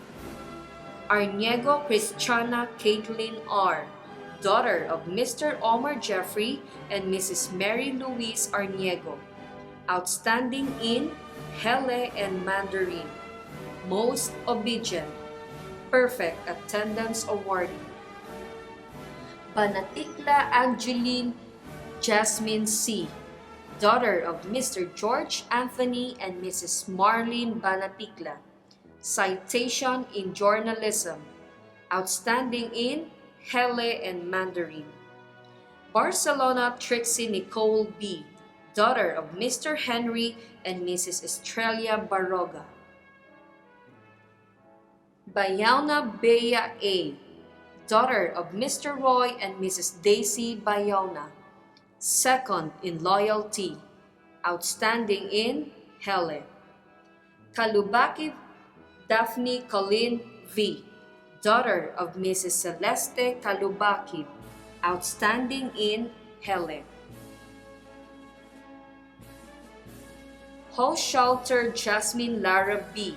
Arniego Christiana Caitlin R., daughter of Mr. Omar Jeffrey and Mrs. Mary Louise Arniego, outstanding in Hele and Mandarin, most obedient, perfect attendance awardee. Banatikla Angeline Jasmine C., daughter of Mr. George Anthony and Mrs. Marlene Banatikla, citation in journalism, outstanding in Hele and Mandarin. Barcelona Trixie Nicole B., daughter of Mr. Henry and Mrs. Estrella Baroga. Bayauna Bea A., daughter of Mr. Roy and Mrs. Daisy Bayauna, second in loyalty, outstanding in Hele. Kalubaki Daphne Colleen V., daughter of Mrs. Celeste Kalubaki, outstanding in Hele. Hoshalter Jasmine Lara B.,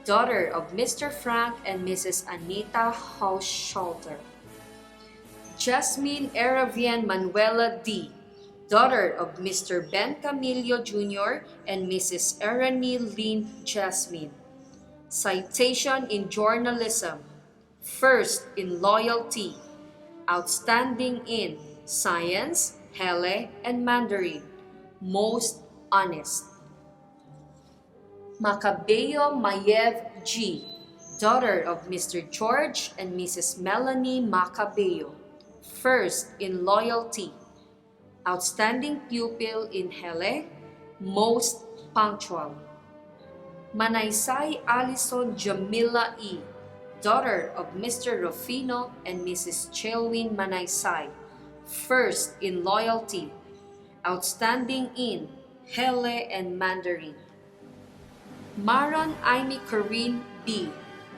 daughter of Mr. Frank and Mrs. Anita Hoshalter. Jasmine Eravian Manuela D., daughter of Mr. Ben Camillo Jr. and Mrs. Eranie Lynn Jasmine, citation in journalism, first in loyalty, outstanding in science, Hele, and Mandarin, most honest. Macabeo Mayev G., daughter of Mr. George and Mrs. Melanie Macabeo, first in loyalty, outstanding pupil in Hele, most punctual. Manaysay Alison Jamila E., daughter of Mr. Rufino and Mrs. Chelwin Manaysay, first in loyalty, outstanding in Hele and Mandarin. Maron Amy Corinne B.,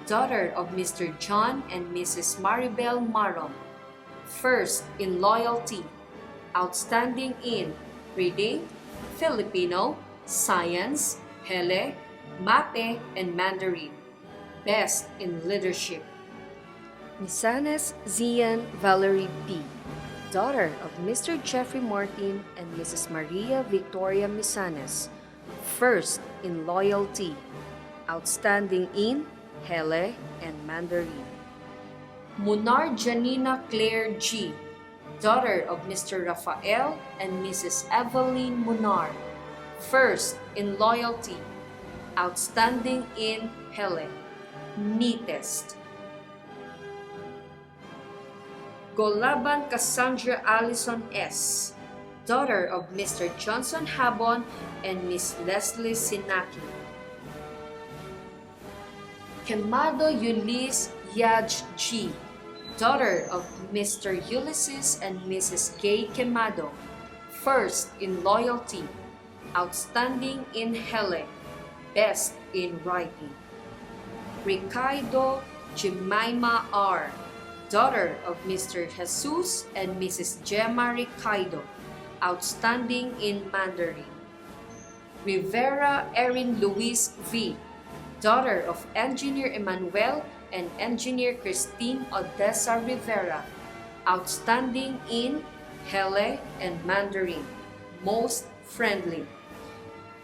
daughter of Mr. John and Mrs. Maribel Maron, first in loyalty, outstanding in reading, Filipino, science, Hele, Mate, and Mandarin, best in leadership. Misanes Zian Valerie P., daughter of Mr. Jeffrey Martin and Mrs. Maria Victoria Misanes, first in loyalty, outstanding in Hele and Mandarin. Munar Janina Claire G., daughter of Mr. Rafael and Mrs. Evelyn Munar, first in loyalty, outstanding in Hele, neatest. Golaban Cassandra Allison S., daughter of Mr. Johnson Habon and Miss Leslie Sinaki. Quemado Ulysse Yaj G., daughter of Mr. Ulysses and Mrs. Gay Quemado, first in loyalty, outstanding in Hele, best in writing. Ricardo Jemima R., daughter of Mr. Jesus and Mrs. Gemma Ricardo, outstanding in Mandarin. Rivera Erin Louise V., daughter of Engineer Emmanuel and Engineer Christine Odessa Rivera, outstanding in Hele and Mandarin, most friendly.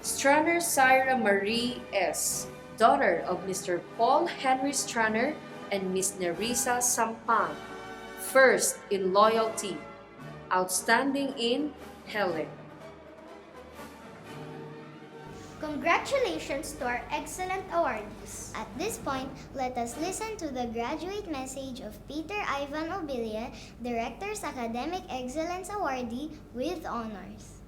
Stranner Syra Marie S., daughter of Mr. Paul Henry Stranner and Miss Nerissa Sampang, first in loyalty, outstanding in Hele. Congratulations to our excellent awardees. At this point, let us listen to the graduate message of Peter Ivan Obilia, Director's Academic Excellence Awardee with honors.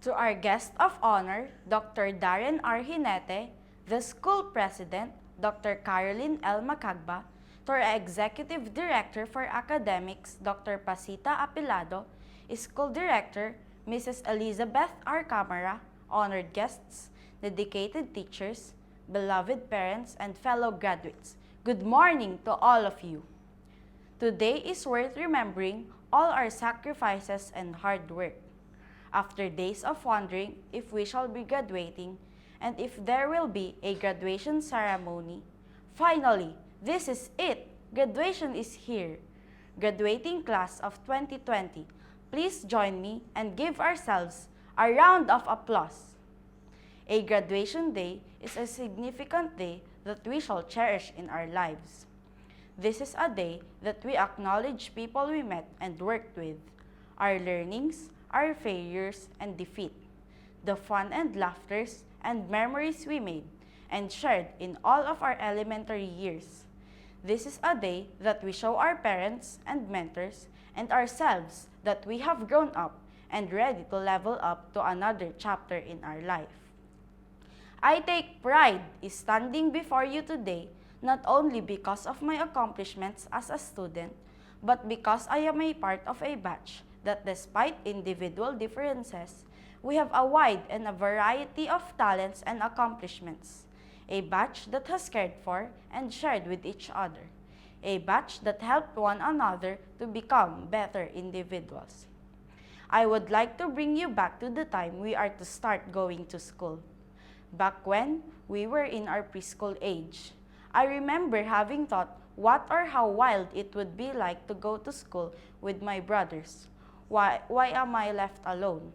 To our guest of honor, Dr. Darren R. Jinete, the school president, Dr. Caroline L. Macagba, to our executive director for academics, Dr. Pasita Apilado, school director, Mrs. Elizabeth R. Camara, honored guests, dedicated teachers, beloved parents, and fellow graduates. Good morning to all of you. Today is worth remembering all our sacrifices and hard work. After days of wondering if we shall be graduating and if there will be a graduation ceremony, finally, this is it. Graduation is here. Graduating class of 2020, please join me and give ourselves a round of applause. A graduation day is a significant day that we shall cherish in our lives. This is a day that we acknowledge people we met and worked with, our learnings, our failures and defeat, the fun and laughters and memories we made and shared in all of our elementary years. This is a day that we show our parents and mentors and ourselves that we have grown up and ready to level up to another chapter in our life. I take pride in standing before you today not only because of my accomplishments as a student, but because I am a part of a batch that despite individual differences, we have a wide and a variety of talents and accomplishments. A batch that has cared for and shared with each other. A batch that helped one another to become better individuals. I would like to bring you back to the time we are to start going to school. Back when we were in our preschool age, I remember having thought what or how wild it would be like to go to school with my brothers. Why am I left alone?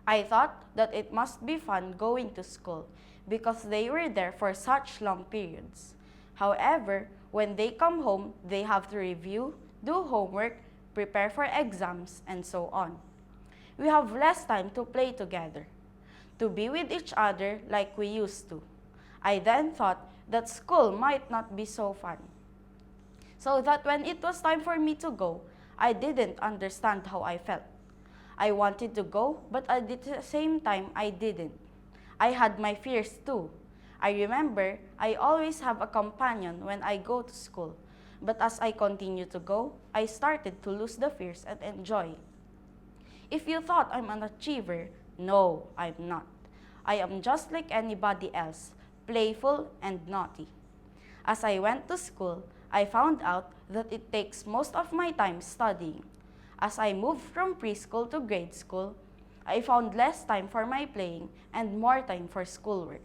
I thought that it must be fun going to school because they were there for such long periods. However, when they come home, they have to review, do homework, prepare for exams, and so on. We have less time to play together, to be with each other like we used to. I then thought that school might not be so fun. So that when it was time for me to go, I didn't understand how I felt. I wanted to go, but at the same time, I didn't. I had my fears too. I remember I always have a companion when I go to school, but as I continued to go, I started to lose the fears and enjoy. If you thought I'm an achiever, no, I'm not. I am just like anybody else, playful and naughty. As I went to school, I found out that it takes most of my time studying. As I moved from preschool to grade school, I found less time for my playing and more time for schoolwork.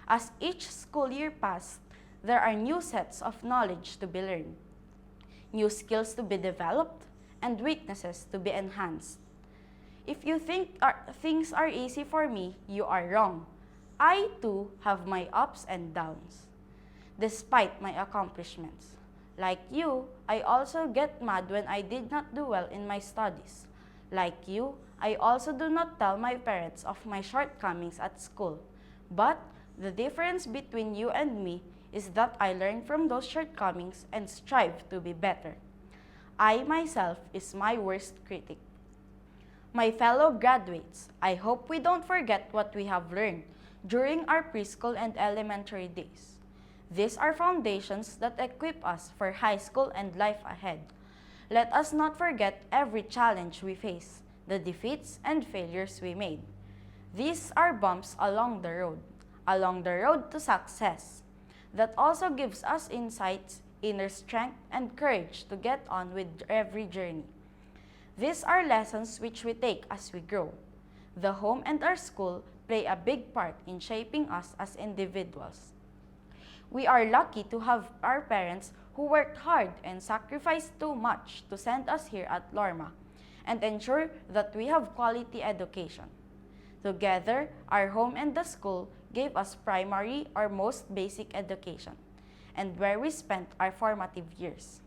As each school year passed, there are new sets of knowledge to be learned, new skills to be developed, and weaknesses to be enhanced. If you think things are easy for me, you are wrong. I too have my ups and downs, despite my accomplishments. Like you, I also get mad when I did not do well in my studies. Like you, I also do not tell my parents of my shortcomings at school. But the difference between you and me is that I learn from those shortcomings and strive to be better. I myself is my worst critic. My fellow graduates, I hope we don't forget what we have learned during our preschool and elementary days. These are foundations that equip us for high school and life ahead. Let us not forget every challenge we face, the defeats and failures we made. These are bumps along the road to success. That also gives us insights, inner strength, and courage to get on with every journey. These are lessons which we take as we grow. The home and our school play a big part in shaping us as individuals. We are lucky to have our parents who worked hard and sacrificed too much to send us here at Lorma and ensure that we have quality education. Together, our home and the school gave us primary or most basic education, and where we spent our formative years.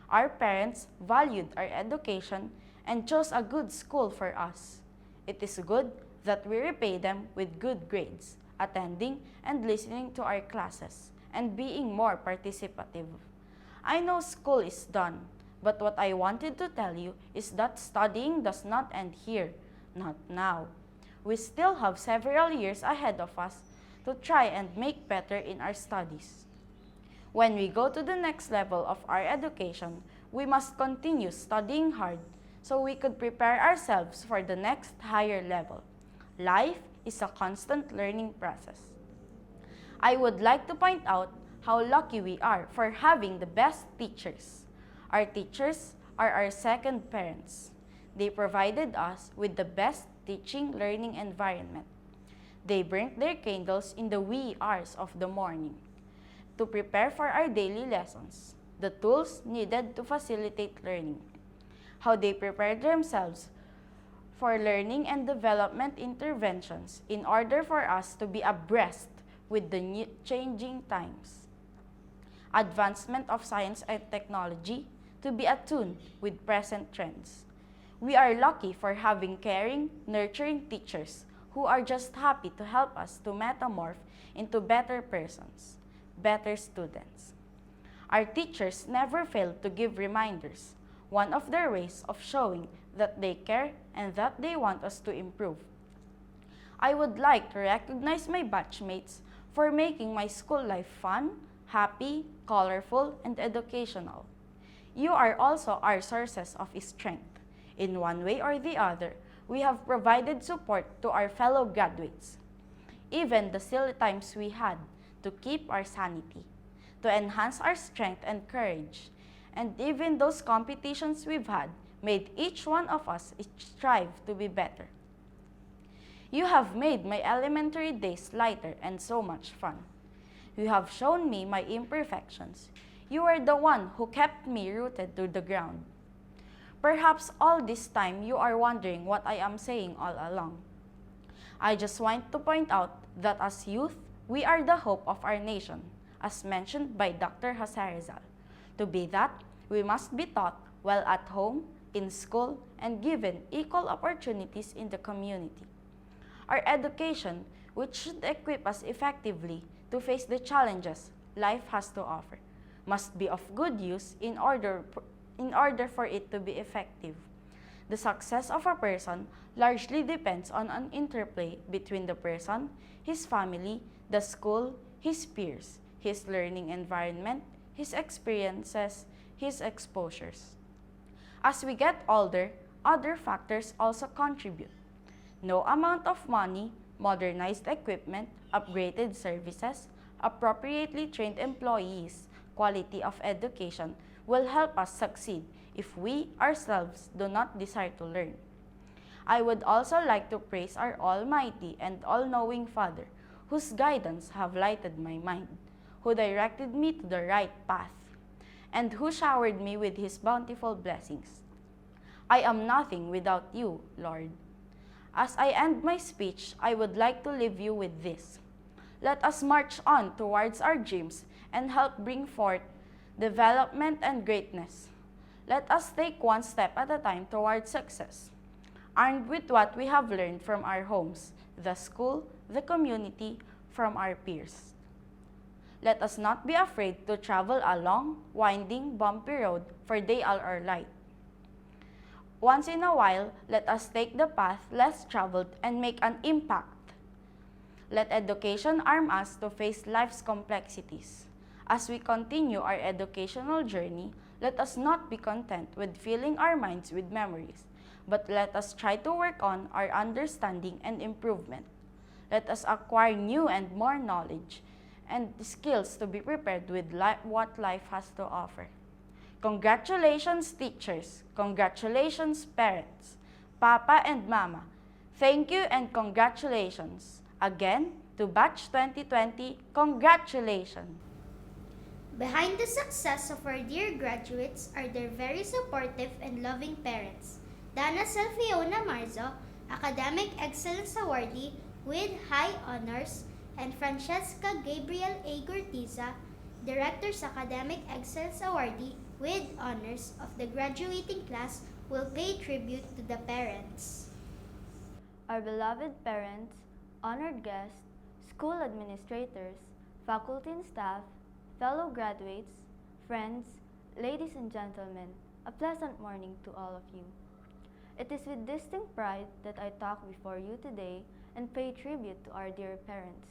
Our parents valued our education and chose a good school for us. It is good that we repay them with good grades, attending and listening to our classes, and being more participative. I know school is done, but what I wanted to tell you is that studying does not end here, not now. We still have several years ahead of us to try and make better in our studies. When we go to the next level of our education, we must continue studying hard so we could prepare ourselves for the next higher level. Life is a constant learning process. I would like to point out how lucky we are for having the best teachers. Our teachers are our second parents. They provided us with the best teaching learning environment. They burnt their candles in the wee hours of the morning to prepare for our daily lessons, the tools needed to facilitate learning, how they prepared themselves for learning and development interventions in order for us to be abreast with the changing times, advancement of science and technology to be attuned with present trends. We are lucky for having caring, nurturing teachers who are just happy to help us to metamorph into better persons, better students. Our teachers never fail to give reminders, one of their ways of showing that they care and that they want us to improve. I would like to recognize my batchmates for making my school life fun, happy, colorful, and educational. You are also our sources of strength. In one way or the other, we have provided support to our fellow graduates. Even the silly times we had to keep our sanity, to enhance our strength and courage, and even those competitions we've had made each one of us strive to be better. You have made my elementary days lighter and so much fun. You have shown me my imperfections. You are the one who kept me rooted to the ground. Perhaps all this time you are wondering what I am saying all along. I just want to point out that as youth, we are the hope of our nation, as mentioned by Dr. Jose Rizal. To be that, we must be taught while at home, in school, and given equal opportunities in the community. Our education, which should equip us effectively to face the challenges life has to offer, must be of good use in order for it to be effective. The success of a person largely depends on an interplay between the person, his family, the school, his peers, his learning environment, his experiences, his exposures. As we get older, other factors also contribute. No amount of money, modernized equipment, upgraded services, appropriately trained employees, quality of education will help us succeed if we ourselves do not desire to learn. I would also like to praise our almighty and all-knowing Father, whose guidance have lighted my mind, who directed me to the right path, and who showered me with his bountiful blessings. I am nothing without you, Lord. As I end my speech, I would like to leave you with this. Let us march on towards our dreams and help bring forth development and greatness. Let us take one step at a time towards success, armed with what we have learned from our homes, the school, the community, from our peers. Let us not be afraid to travel a long, winding, bumpy road, for they are our light. Once in a while, let us take the path less traveled and make an impact. Let education arm us to face life's complexities. As we continue our educational journey, let us not be content with filling our minds with memories, but let us try to work on our understanding and improvement. Let us acquire new and more knowledge and skills to be prepared with what life has to offer. Congratulations, teachers. Congratulations, parents, Papa and Mama. Thank you and congratulations. Again, to Batch 2020, congratulations. Behind the success of our dear graduates are their very supportive and loving parents. Dana Selfiona Marzo, Academic Excellence Awardee with high honors, and Francesca Gabriel A. Gurtiza, Director's Academic Excellence Awardee with honors of the graduating class, will pay tribute to the parents. our beloved parents, honored guests, school administrators, faculty and staff, fellow graduates, friends, ladies and gentlemen, a pleasant morning to all of you. It is with distinct pride that I talk before you today and pay tribute to our dear parents.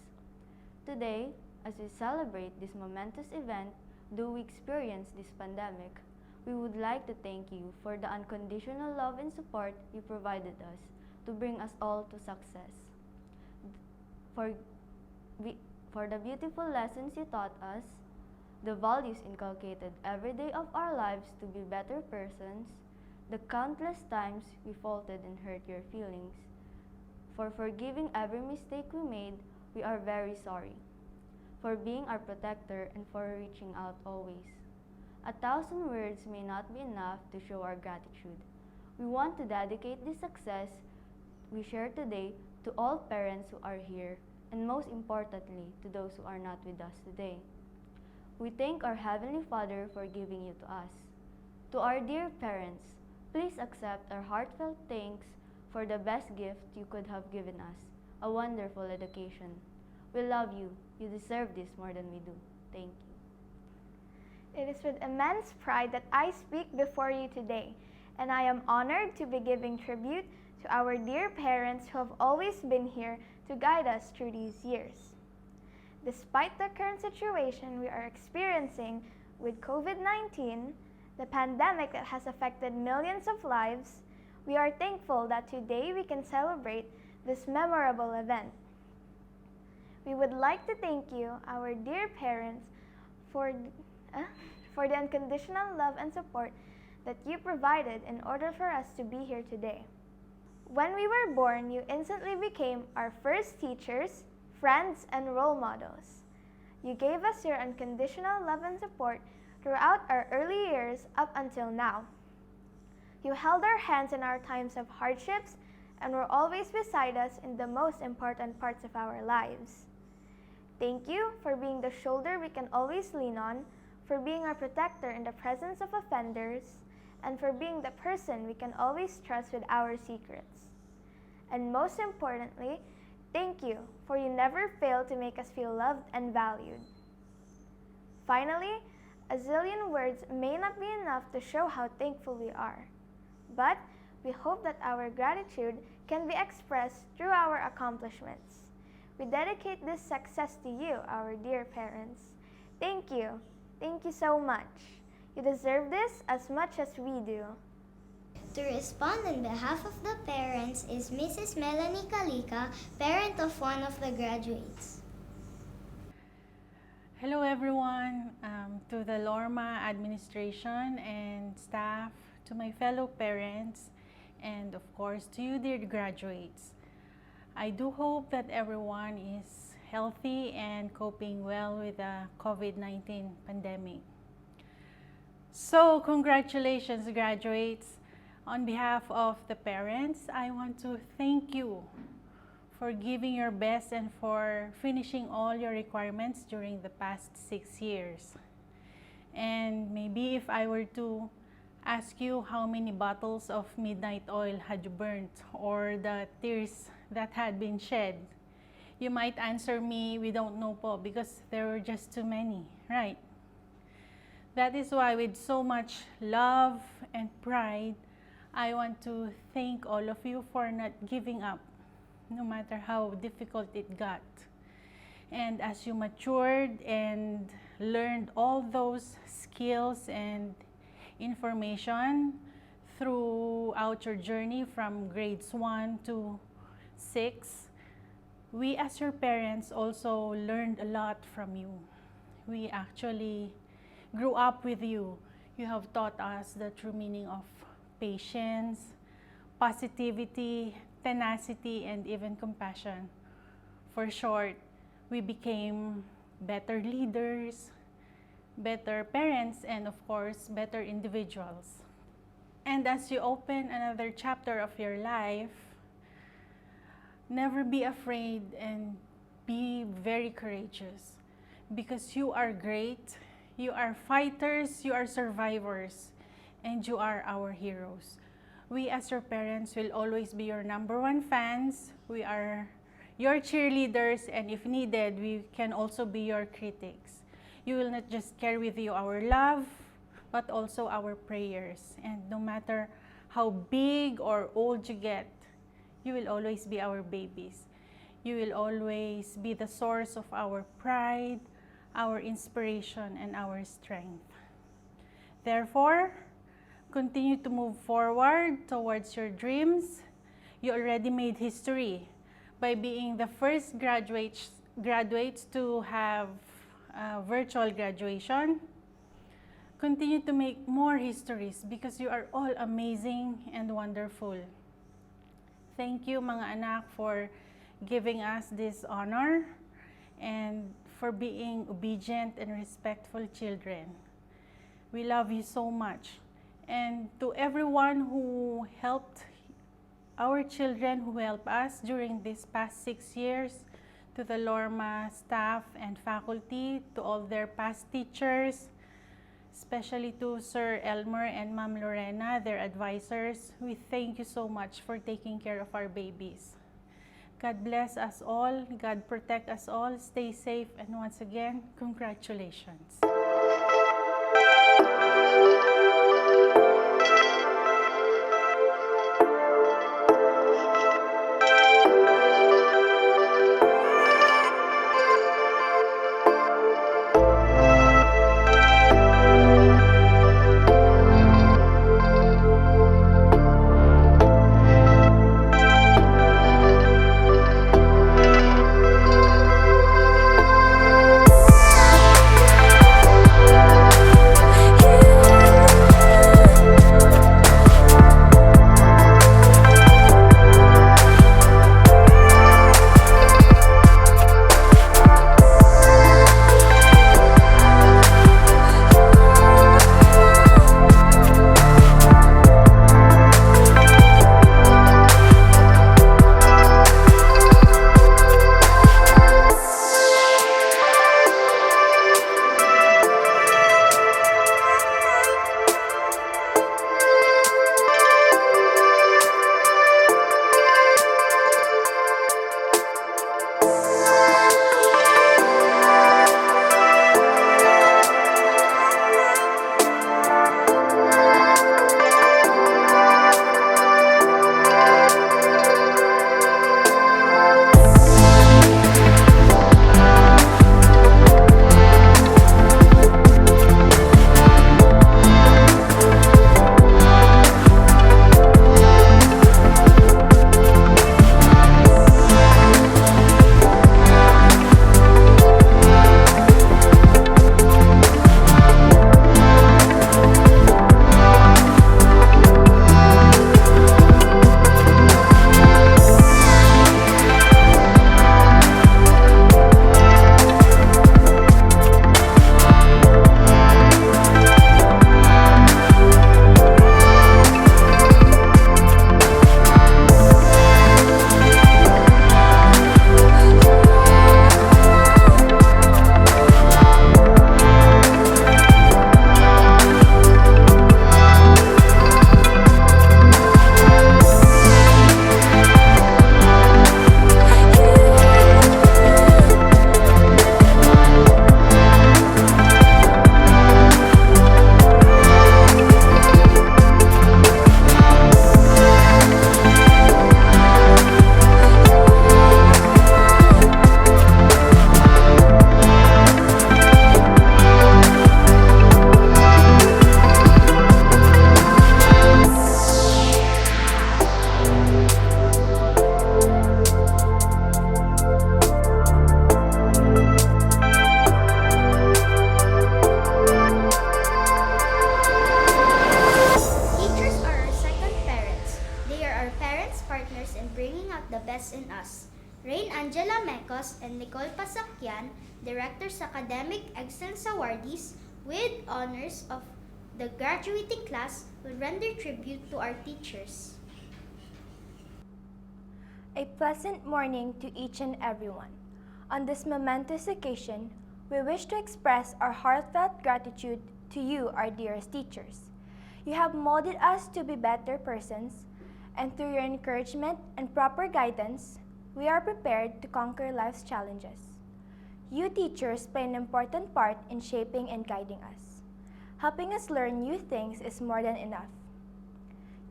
Today, as we celebrate this momentous event, though we experience this pandemic, we would like to thank you for the unconditional love and support you provided us to bring us all to success. For the beautiful lessons you taught us, the values inculcated every day of our lives to be better persons, the countless times we faulted and hurt your feelings. For forgiving every mistake we made, we are very sorry. For being our protector and for reaching out always. 1,000 words may not be enough to show our gratitude. We want to dedicate this success we share today to all parents who are here, and most importantly, to those who are not with us today. We thank our Heavenly Father for giving you to us. To our dear parents, please accept our heartfelt thanks for the best gift you could have given us, a wonderful education. We love you. You deserve this more than we do. Thank you. It is with immense pride that I speak before you today, and I am honored to be giving tribute to our dear parents who have always been here to guide us through these years. Despite the current situation we are experiencing with COVID-19, the pandemic that has affected millions of lives, we are thankful that today we can celebrate this memorable event. We would like to thank you, our dear parents, for the unconditional love and support that you provided in order for us to be here today. When we were born, you instantly became our first teachers, friends, and role models. You gave us your unconditional love and support throughout our early years up until now. You held our hands in our times of hardships and were always beside us in the most important parts of our lives. Thank you for being the shoulder we can always lean on, for being our protector in the presence of offenders, and for being the person we can always trust with our secrets. And most importantly, thank you for you never failed to make us feel loved and valued. Finally, a zillion words may not be enough to show how thankful we are, but we hope that our gratitude can be expressed through our accomplishments. We dedicate this success to you, our dear parents. Thank you. Thank you so much. You deserve this as much as we do. To respond on behalf of the parents is Mrs. Melanie Kalika, parent of one of the graduates. Hello everyone, to the Lorma administration and staff, to my fellow parents, and of course to you dear graduates. I do hope that everyone is healthy and coping well with the COVID-19 pandemic. So congratulations graduates. On behalf of the parents, I want to thank you for giving your best and for finishing all your requirements during the past 6 years. And maybe if I were to ask you how many bottles of midnight oil had you burnt or the tears that had been shed, you might answer me, we don't know po, because there were just too many, right? That is why with so much love and pride, I want to thank all of you for not giving up, no matter how difficult it got. And as you matured and learned all those skills and information throughout your journey from grades 1 to 6, we as your parents also learned a lot from you. We actually grew up with you. You have taught us the true meaning of patience, positivity, tenacity, and even compassion. For short, we became better leaders, better parents, and of course, better individuals. And as you open another chapter of your life, never be afraid and be very courageous, because you are great, you are fighters, you are survivors, and you are our heroes. We as your parents will always be your #1 fans. We are your cheerleaders, and if needed, we can also be your critics. You will not just carry with you our love, but also our prayers. And no matter how big or old you get, you will always be our babies. You will always be the source of our pride, our inspiration, and our strength. Therefore, continue to move forward towards your dreams. You already made history by being the first graduates to have virtual graduation. Continue to make more histories because you are all amazing and wonderful. Thank you mga anak for giving us this honor and for being obedient and respectful children. We love you so much. And to everyone who helped our children, who helped us during these past 6 years, to the Lorma staff and faculty, to all their past teachers, especially to Sir Elmer and Ma'am Lorena, their advisors, we thank you so much for taking care of our babies. God bless us all, God protect us all, stay safe, and once again, congratulations. and Nicole Pasakyan, Director's Academic Excellence Awardees with honors of the graduating class, will render tribute to our teachers. A pleasant morning to each and everyone. On this momentous occasion, we wish to express our heartfelt gratitude to you, our dearest teachers. You have molded us to be better persons, and through your encouragement and proper guidance, we are prepared to conquer life's challenges. You teachers play an important part in shaping and guiding us. Helping us learn new things is more than enough.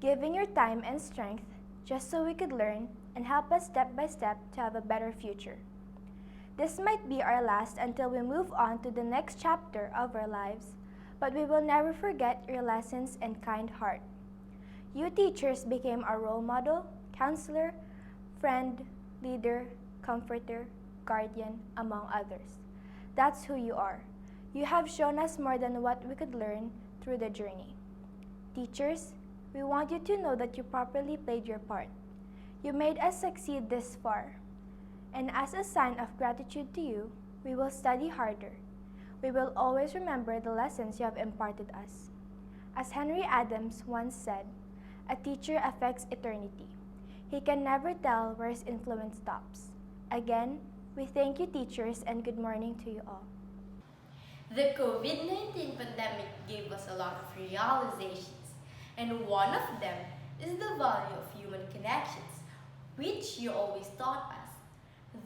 Giving your time and strength just so we could learn and help us step by step to have a better future. This might be our last until we move on to the next chapter of our lives, but we will never forget your lessons and kind heart. You teachers became our role model, counselor, friend, leader, comforter, guardian, among others. That's who you are. You have shown us more than what we could learn through the journey. Teachers, we want you to know that you properly played your part. You made us succeed this far. And as a sign of gratitude to you, we will study harder. We will always remember the lessons you have imparted us. As Henry Adams once said, a teacher affects eternity. He can never tell where his influence stops. Again, we thank you, teachers, and good morning to you all. The COVID-19 pandemic gave us a lot of realizations, and one of them is the value of human connections, which you always taught us.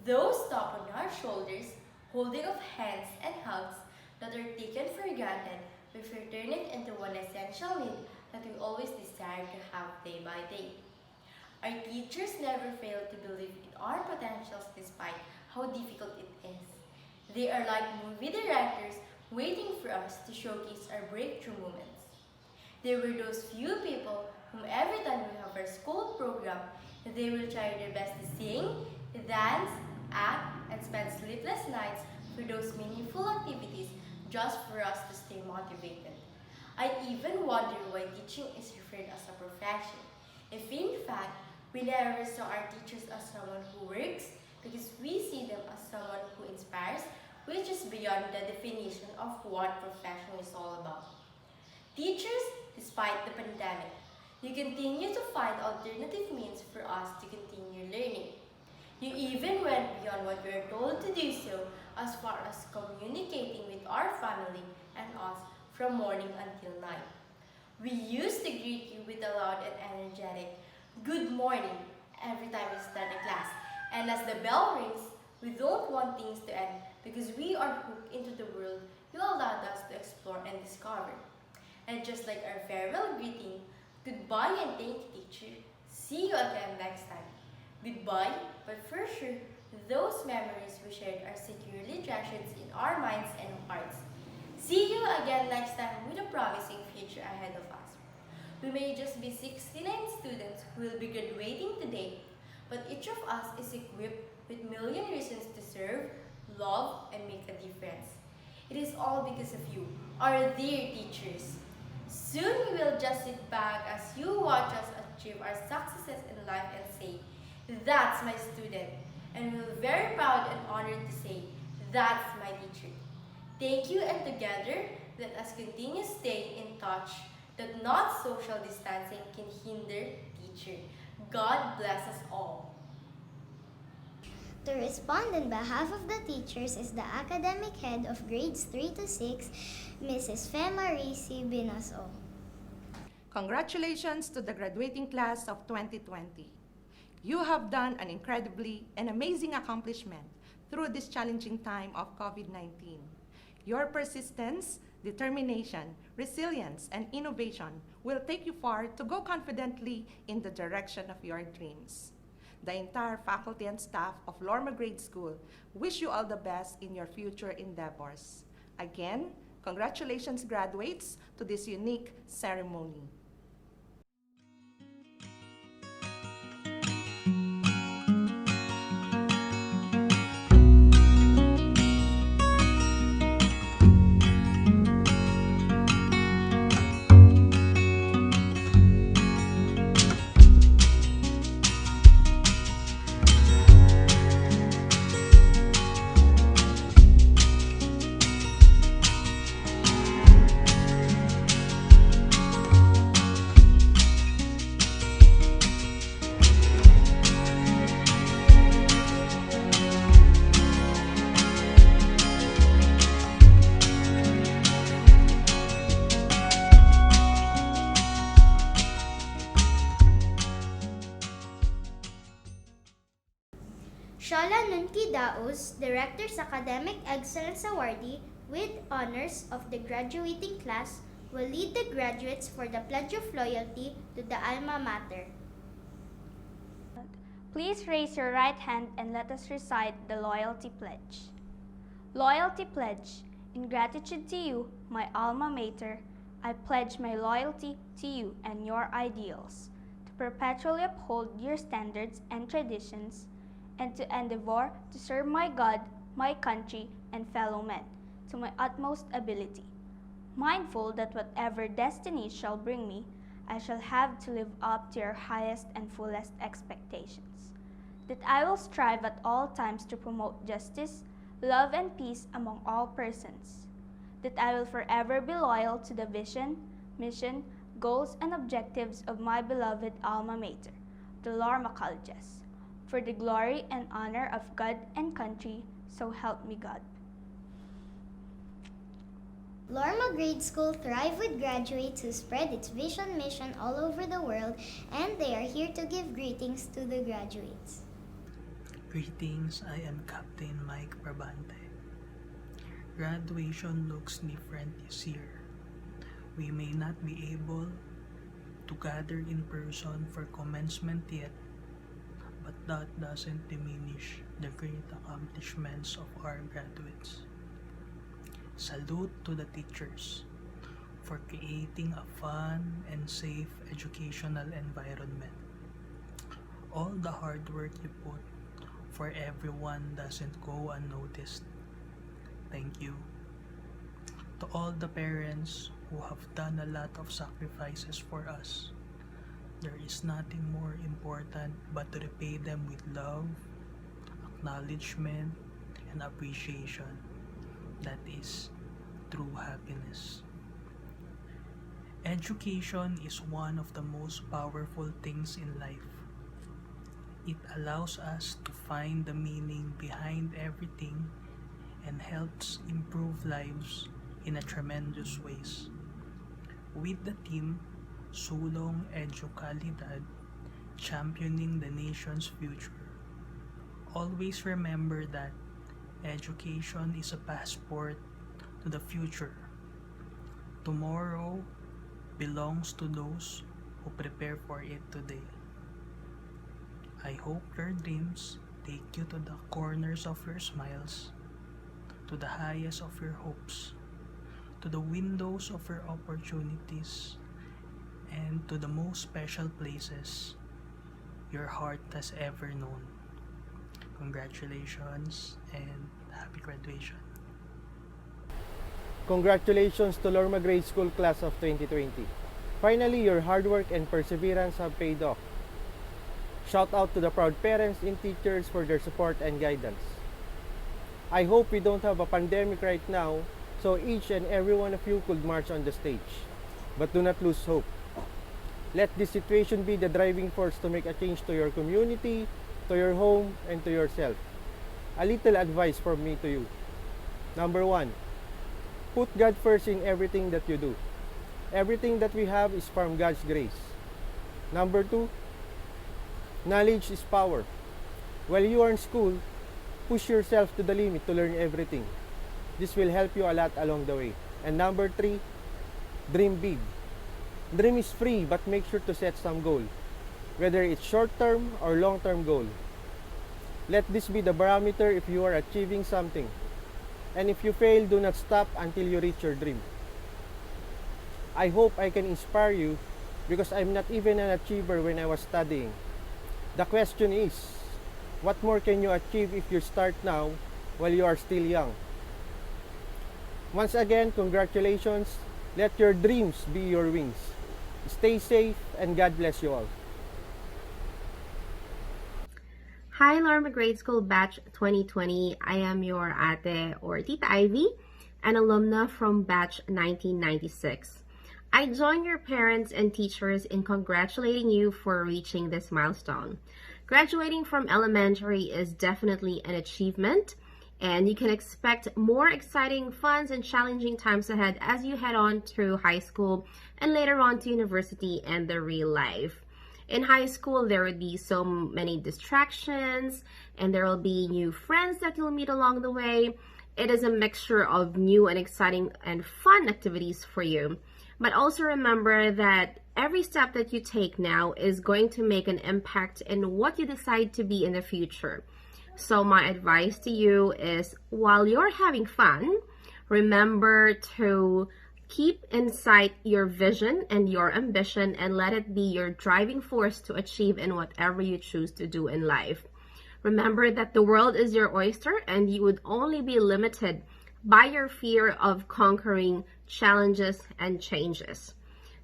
Those stop on our shoulders, holding of hands and hugs that are taken for granted, we turn it into one essential need that we always desire to have day by day. Our teachers never fail to believe in our potentials despite how difficult it is. They are like movie directors waiting for us to showcase our breakthrough moments. They were those few people whom every time we have our school program, they will try their best to sing, dance, act, and spend sleepless nights for those meaningful activities just for us to stay motivated. I even wonder why teaching is referred as a profession, if in fact, we never saw our teachers as someone who works because we see them as someone who inspires, which is beyond the definition of what profession is all about. Teachers, despite the pandemic, you continue to find alternative means for us to continue learning. You even went beyond what we are told to do so as far as communicating with our family and us from morning until night. We used to greet you with a loud and energetic "Good morning" every time we start a class. And as the bell rings, we don't want things to end because we are hooked into the world you allowed us to explore and discover. And just like our farewell greeting, goodbye and thank you, teacher. See you again next time. Goodbye, but for sure, those memories we shared are securely treasured in our minds and hearts. See you again next time with a promising future ahead of us. We may just be 69 students who will be graduating today, but each of us is equipped with million reasons to serve, love, and make a difference. It is all because of you, our dear teachers. Soon we will just sit back as you watch us achieve our successes in life and say, "That's my student," and we're very proud and honored to say, "That's my teacher." Thank you, and together, let us continue staying in touch that not social distancing can hinder teacher. God bless us all. To respond on behalf of the teachers is the academic head of grades 3 to 6, Mrs. Femarie C. Binaso. Congratulations to the graduating class of 2020. You have done an incredibly and amazing accomplishment through this challenging time of COVID-19. Your persistence, determination, resilience, and innovation will take you far to go confidently in the direction of your dreams. The entire faculty and staff of Lorma Grade School wish you all the best in your future endeavors. Again, congratulations, graduates, to this unique ceremony. Eskwela Nunki Daos, Director's Academic Excellence Awardee with honors of the graduating class, will lead the graduates for the Pledge of Loyalty to the Alma Mater. Please raise your right hand and let us recite the Loyalty Pledge. Loyalty Pledge. In gratitude to you, my alma mater, I pledge my loyalty to you and your ideals, to perpetually uphold your standards and traditions, and to endeavor to serve my God, my country, and fellow men to my utmost ability, mindful that whatever destiny shall bring me, I shall have to live up to your highest and fullest expectations, that I will strive at all times to promote justice, love, and peace among all persons, that I will forever be loyal to the vision, mission, goals, and objectives of my beloved alma mater, the Lorma Colleges, for the glory and honor of God and country, so help me God. Lorma Grade School thrive with graduates who spread its vision mission all over the world, and they are here to give greetings to the graduates. Greetings, I am Captain Mike Brabante. Graduation looks different this year. We may not be able to gather in person for commencement yet, but that doesn't diminish the great accomplishments of our graduates. Salute to the teachers for creating a fun and safe educational environment. All the hard work you put for everyone doesn't go unnoticed. Thank you. To all the parents who have done a lot of sacrifices for us, there is nothing more important but to repay them with love, acknowledgement, and appreciation. That is true happiness. Education is one of the most powerful things in life. It allows us to find the meaning behind everything and helps improve lives in a tremendous ways. With the team Sulong Educalidad championing the nation's future, always remember that education is a passport to the future. Tomorrow belongs to those who prepare for it today. I hope your dreams take you to the corners of your smiles, to the highest of your hopes, to the windows of your opportunities, and to the most special places your heart has ever known. Congratulations and happy graduation. Congratulations to Lorma Grade School Class of 2020. Finally, your hard work and perseverance have paid off. Shout out to the proud parents and teachers for their support and guidance. I hope we don't have a pandemic right now, so each and every one of you could march on the stage. But do not lose hope. Let this situation be the driving force to make a change to your community, to your home, and to yourself. A little advice from me to you. Number 1, put God first in everything that you do. Everything that we have is from God's grace. Number 2, knowledge is power. While you are in school, push yourself to the limit to learn everything. This will help you a lot along the way. And number 3, dream big. Dream is free, but make sure to set some goal, whether it's short-term or long-term goal. Let this be the barometer if you are achieving something. And if you fail, do not stop until you reach your dream. I hope I can inspire you because I'm not even an achiever when I was studying. The question is, what more can you achieve if you start now while you are still young? Once again, congratulations. Let your dreams be your wings. Stay safe and God bless you all. Hi, Lorma Grade School Batch 2020. I am your ate or Tita Ivy, an alumna from Batch 1996. I join your parents and teachers in congratulating you for reaching this milestone. Graduating from elementary is definitely an achievement, and you can expect more exciting, fun, and challenging times ahead as you head on through high school and later on to university and the real life. In high school, there would be so many distractions, and there will be new friends that you'll meet along the way. It is a mixture of new and exciting and fun activities for you. But also remember that every step that you take now is going to make an impact in what you decide to be in the future. So my advice to you is, while you're having fun, remember to keep in sight your vision and your ambition, and let it be your driving force to achieve in whatever you choose to do in life. Remember that the world is your oyster, and you would only be limited by your fear of conquering challenges and changes.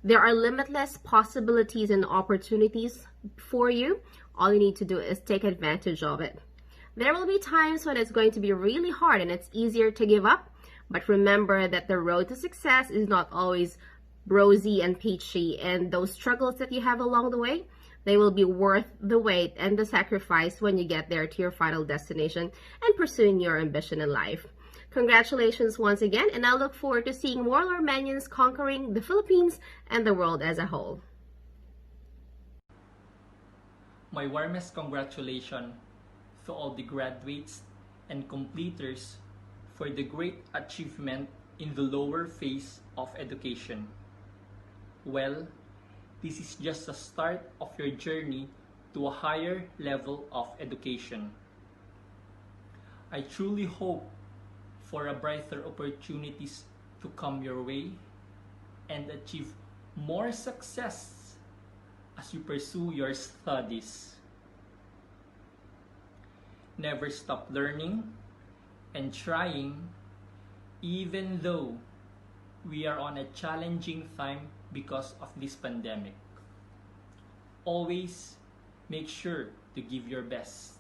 There are limitless possibilities and opportunities for you. All you need to do is take advantage of it. There will be times when it's going to be really hard and it's easier to give up, but remember that the road to success is not always rosy and peachy, and those struggles that you have along the way, they will be worth the wait and the sacrifice when you get there to your final destination and pursuing your ambition in life. Congratulations once again, and I look forward to seeing more Lormanians conquering the Philippines and the world as a whole. My warmest congratulations to all the graduates and completers for the great achievement in the lower phase of education. Well, this is just the start of your journey to a higher level of education. I truly hope for a brighter opportunities to come your way and achieve more success as you pursue your studies. Never stop learning and trying, even though we are on a challenging time because of this pandemic. Always make sure to give your best.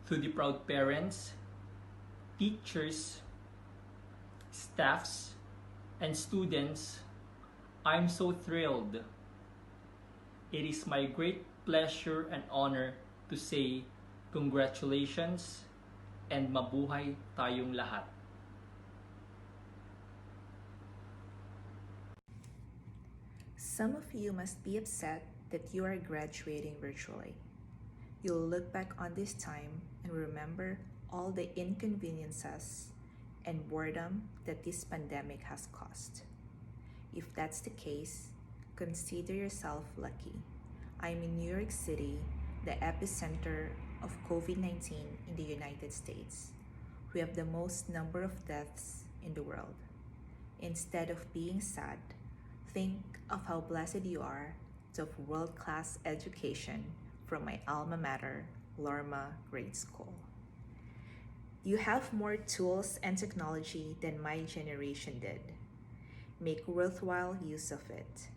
To the proud parents, teachers, staffs, and students, I'm so thrilled. It is my great pleasure and honor to say congratulations and mabuhay tayong lahat. Some of you must be upset that you are graduating virtually. You'll look back on this time and remember all the inconveniences and boredom that this pandemic has caused. If that's the case, consider yourself lucky. I'm in New York City, the epicenter of COVID-19 in the United States. We have the most number of deaths in the world. Instead of being sad, think of how blessed you are to have world-class education from my alma mater, Lorma Grade School. You have more tools and technology than my generation did. Make worthwhile use of it.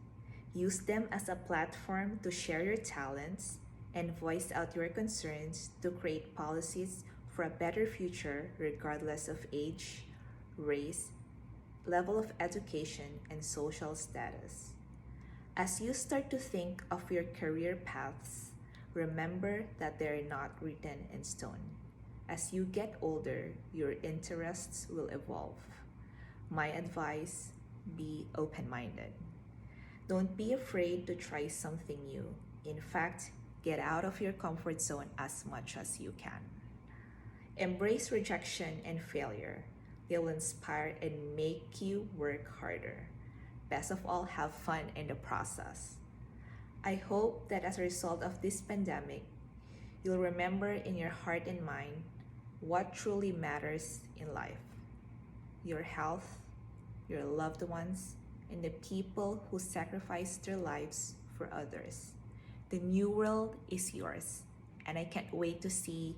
Use them as a platform to share your talents and voice out your concerns to create policies for a better future regardless of age, race, level of education, and social status. As you start to think of your career paths, remember that they're not written in stone. As you get older, your interests will evolve. My advice, be open-minded. Don't be afraid to try something new. In fact, get out of your comfort zone as much as you can. Embrace rejection and failure. They will inspire and make you work harder. Best of all, have fun in the process. I hope that as a result of this pandemic, you'll remember in your heart and mind what truly matters in life. Your health, your loved ones, and the people who sacrificed their lives for others. The new world is yours, and I can't wait to see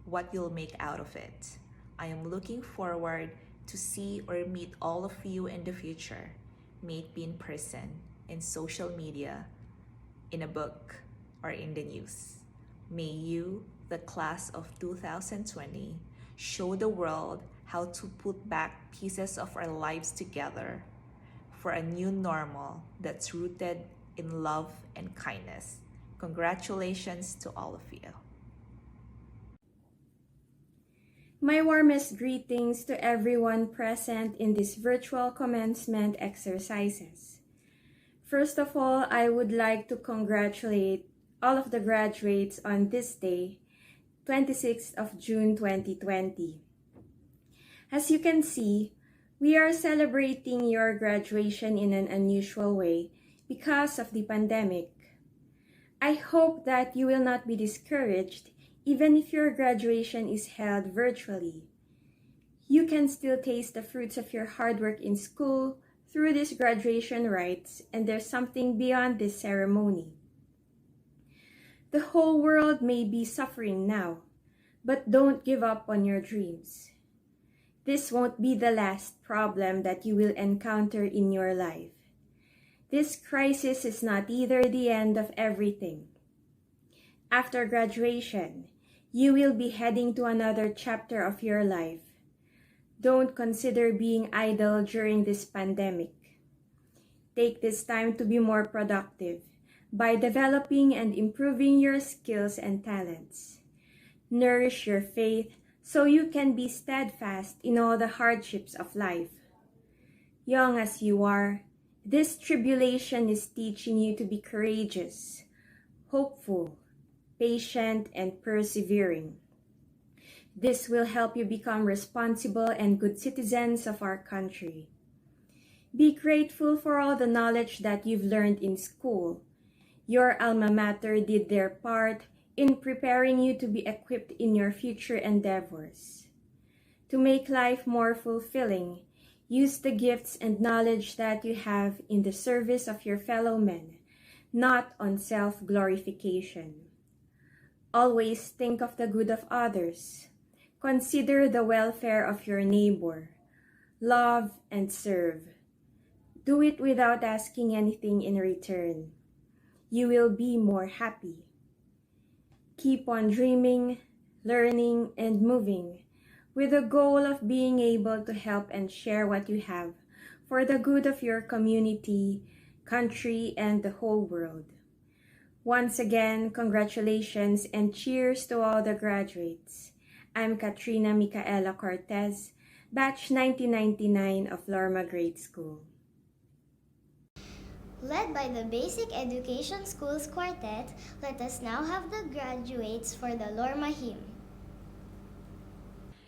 what you'll make out of it. I am looking forward to see or meet all of you in the future. May it be in person, in social media, in a book, or in the news. May you, the class of 2020, show the world how to put back pieces of our lives together for a new normal that's rooted in love and kindness. Congratulations to all of you. My warmest greetings to everyone present in these virtual commencement exercises. First of all, I would like to congratulate all of the graduates on this day, 26th of June 2020. As you can see, we are celebrating your graduation in an unusual way because of the pandemic. I hope that you will not be discouraged even if your graduation is held virtually. You can still taste the fruits of your hard work in school through these graduation rites, and there's something beyond this ceremony. The whole world may be suffering now, but don't give up on your dreams. This won't be the last problem that you will encounter in your life. This crisis is not either the end of everything. After graduation, you will be heading to another chapter of your life. Don't consider being idle during this pandemic. Take this time to be more productive by developing and improving your skills and talents. Nourish your faith so you can be steadfast in all the hardships of life. Young as you are, this tribulation is teaching you to be courageous, hopeful, patient, and persevering. This will help you become responsible and good citizens of our country. Be grateful for all the knowledge that you've learned in school. Your alma mater did their part in preparing you to be equipped in your future endeavors. To make life more fulfilling, use the gifts and knowledge that you have in the service of your fellow men, not on self-glorification. Always think of the good of others. Consider the welfare of your neighbor. Love and serve. Do it without asking anything in return. You will be more happy. Keep on dreaming, learning, and moving with the goal of being able to help and share what you have for the good of your community, country, and the whole world. Once again, congratulations and cheers to all the graduates. I'm Katrina Micaela Cortez, batch 1999 of Lorma Grade School. Led by the Basic Education Schools Quartet, let us now have the graduates for the Lorma hymn.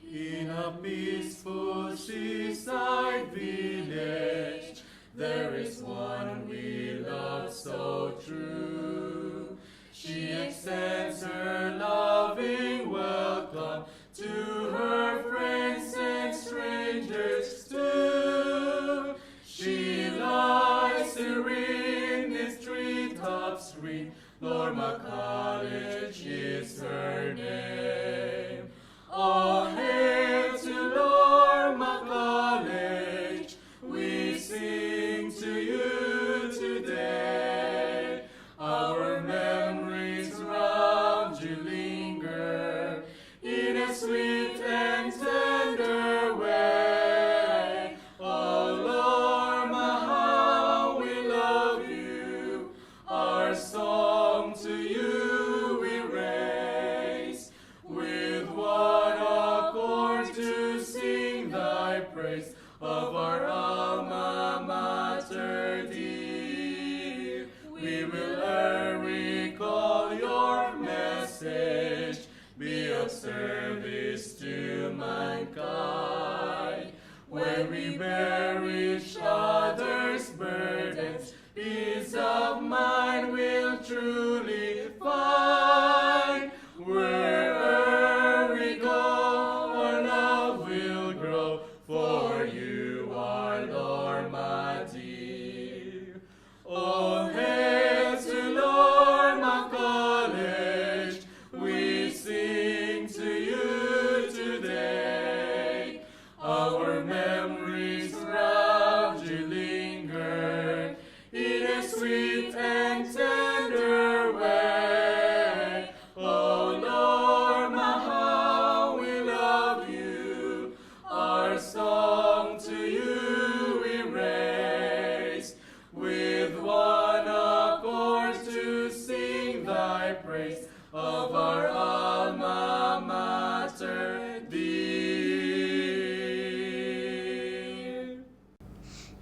In a peaceful seaside village, there is one we love so true. She extends her loving welcome to her friends and strangers too. She lies serene, this treetops green. Lorma College is her name. All hail to Lorma College, we sing to you today. Our memories round you linger in a sweet and tender way. Oh Lorma, how we love you, our song to you we raise. With one accord to sing thy praise of our alma mater dear. We will recall your message, be of service to mankind. When we bear each other's burdens, peace of mind we'll truly find. Wherever we go, our love will grow, for you are Lorma dear. Oh, hail to Lorma College, we sing to you today. Our memories round you linger in a sweet and tender way. Oh Lorma, how we love you, our song to you we raise. With one accord to sing thy praise of our alma mater dear.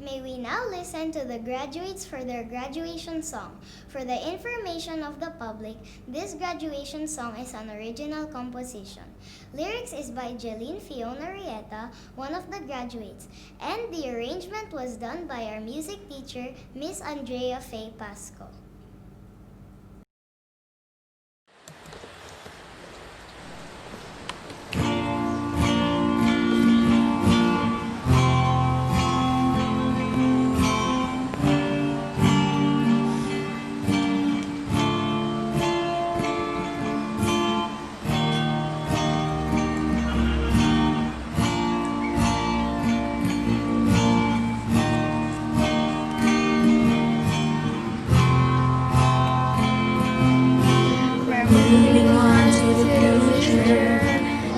May we now listen to the graduates for their graduation song. For the information of the public, this graduation song is an original composition. Lyrics is by Jeline Fiona Rieta, one of the graduates, and the arrangement was done by our music teacher, Miss Andrea Faye Pasco. Moving on to the future,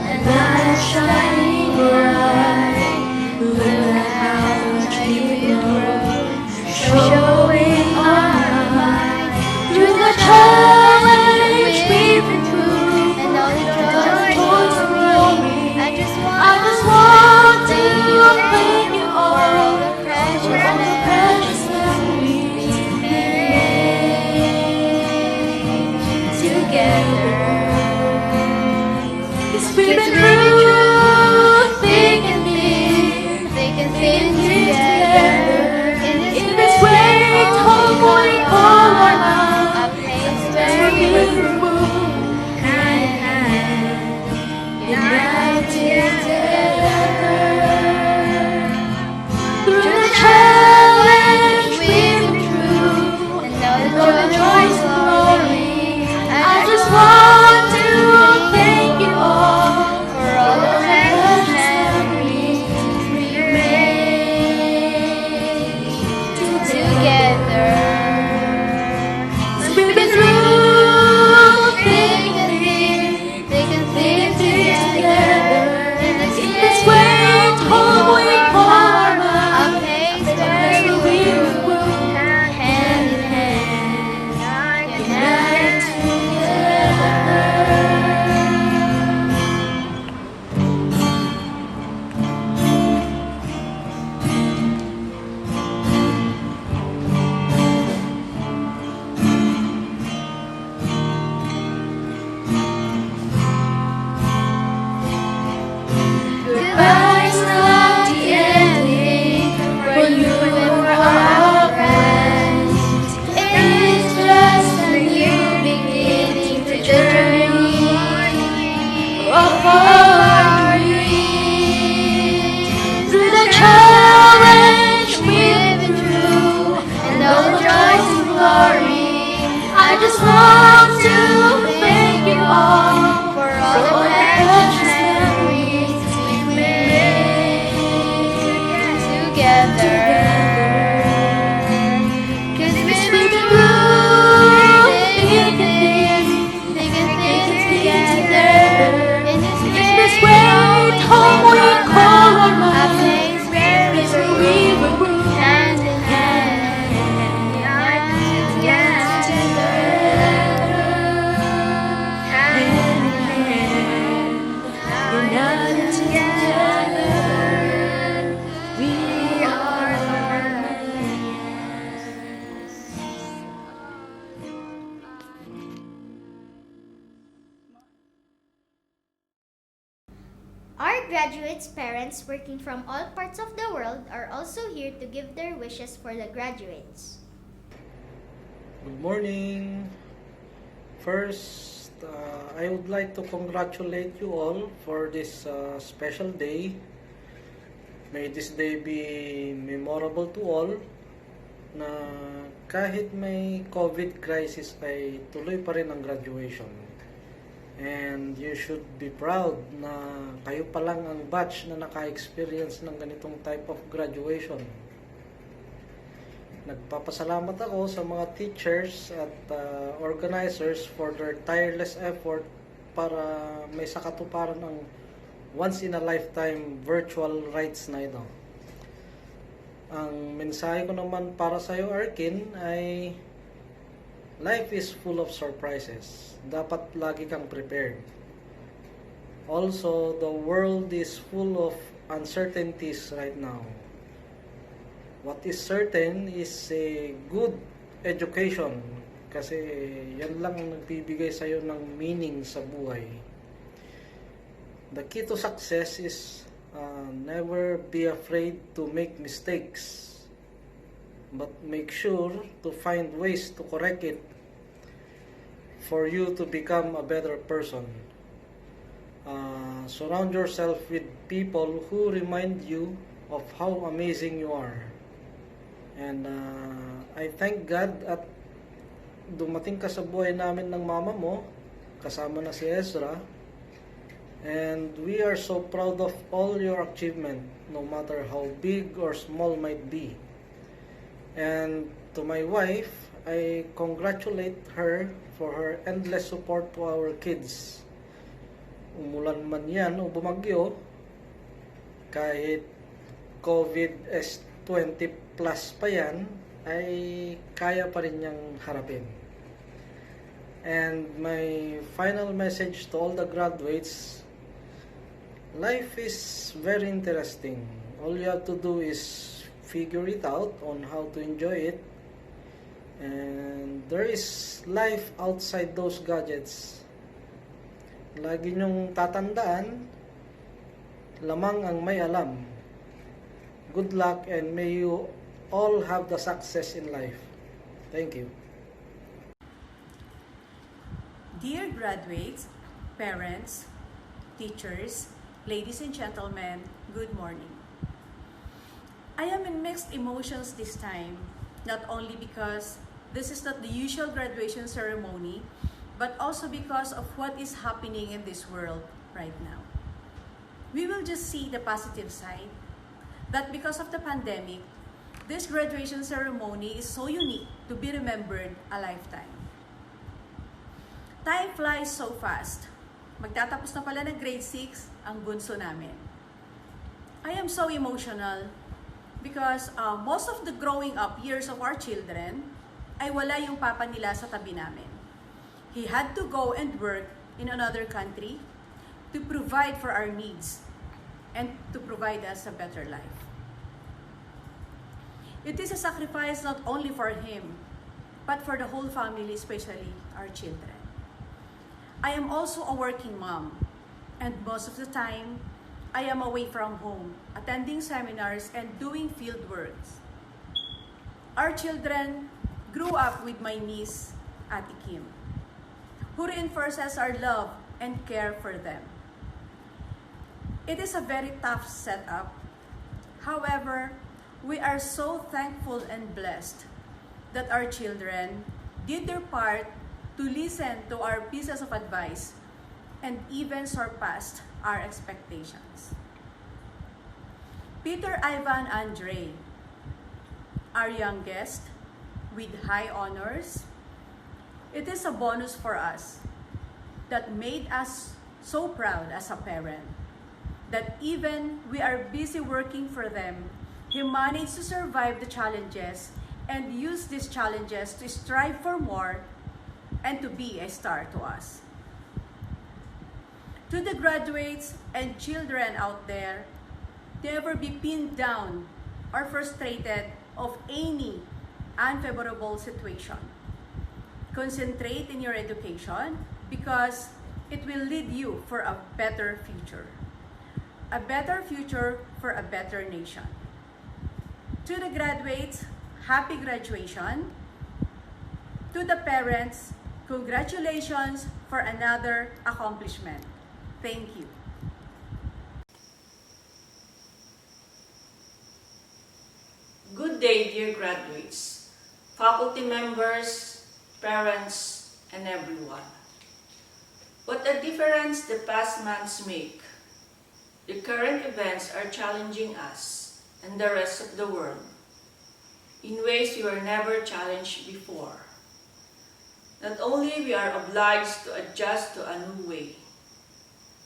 and light shining bright. Look at how much we grow, showing our might. Through the challenge we've been through, and all the joys of glory. I just want to thank you all for all the precious memories we made together. Yes, we've been through thick and thin together. In this great home we call our love, a place where we will move hand in hand, united together. Through the challenge we've been through, and all the joys of glory, I just want to thank you all for all the precious memories we made together. We've been through thick and thin together. In this great home we call our love, a place where we will move hand in hand, united together. Goodbye's not the ending for you and for our friends. It's just a new beginning to journey of our dreams. Through the challenge we've been through, and all the joys and glory, I just want to thank you all for all the precious memories we made together. 'Cause we've been through thick and thin together. In this great home we call our love, a place where we will move hand in hand, united together. Hand in hand, united together. We are Our graduates' parents working from all parts of the world are also here to give their wishes for the graduates. Good morning. First, I would like to congratulate you all for this special day. May this day be memorable to all, na kahit may COVID crisis ay tuloy pa rin ang graduation. And you should be proud na kayo pa lang ang batch na naka-experience ng ganitong type of graduation. Nagpapasalamat ako sa mga teachers at organizers for their tireless effort para may sakatuparan ng once-in-a-lifetime virtual rites na ito. Ang mensahe ko naman para sa iyo, Arkin, ay life is full of surprises. Dapat lagi kang prepared. Also, the world is full of uncertainties right now. What is certain is a good education kasi yan lang ang nagbibigay sa'yo ng meaning sa buhay. The key to success is never be afraid to make mistakes, but make sure to find ways to correct it for you to become a better person. Surround yourself with people who remind you of how amazing you are. And I thank God at dumating ka sa buhay namin ng mama mo, kasama na si Ezra. And we are so proud of all your achievement, no matter how big or small might be. And to my wife, I congratulate her for her endless support to our kids. Umulan man yan o bumagyo, kahit COVID S20 plus pa yan, ay kaya pa rin niyang harapin. And my final message to all the graduates, life is very interesting. All you have to do is figure it out on how to enjoy it. And there is life outside those gadgets. Lagi niyong tatandaan, lamang ang may alam. Good luck and may you all have the success in life. Thank you. Dear graduates, parents, teachers, ladies and gentlemen, good morning. I am in mixed emotions this time, not only because this is not the usual graduation ceremony, but also because of what is happening in this world right now. We will just see the positive side, that because of the pandemic, this graduation ceremony is so unique to be remembered a lifetime. Time flies so fast. Magtatapos na pala ng grade 6 ang bunso namin. I am so emotional because most of the growing up years of our children ay wala yung papa nila sa tabi namin. He had to go and work in another country to provide for our needs and to provide us a better life. It is a sacrifice not only for him, but for the whole family, especially our children. I am also a working mom, and most of the time, I am away from home, attending seminars and doing field works. Our children grew up with my niece, Ate Kim, who reinforces our love and care for them. It is a very tough setup. However, we are so thankful and blessed that our children did their part to listen to our pieces of advice and even surpassed our expectations. Peter Ivan Andre, our youngest, with high honors, it is a bonus for us that made us so proud as a parent that even we are busy working for them, he managed to survive the challenges and use these challenges to strive for more and to be a star to us. To the graduates and children out there, never be pinned down or frustrated of any unfavorable situation. Concentrate in your education because it will lead you for a better future. A better future for a better nation. To the graduates, happy graduation. To the parents, congratulations for another accomplishment. Thank you. Good day, dear graduates, faculty members, parents, and everyone. What a difference the past months make. The current events are challenging us and the rest of the world in ways we were never challenged before. Not only we are obliged to adjust to a new way,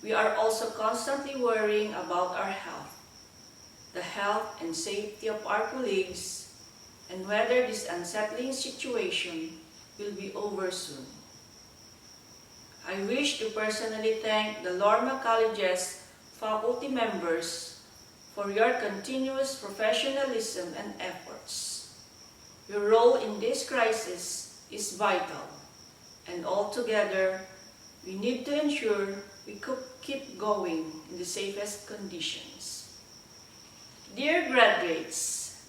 we are also constantly worrying about our health, the health and safety of our colleagues, and whether this unsettling situation will be over soon. I wish to personally thank the Lorma College's faculty members for your continuous professionalism and efforts. Your role in this crisis is vital, and altogether, we need to ensure we could keep going in the safest conditions. Dear graduates,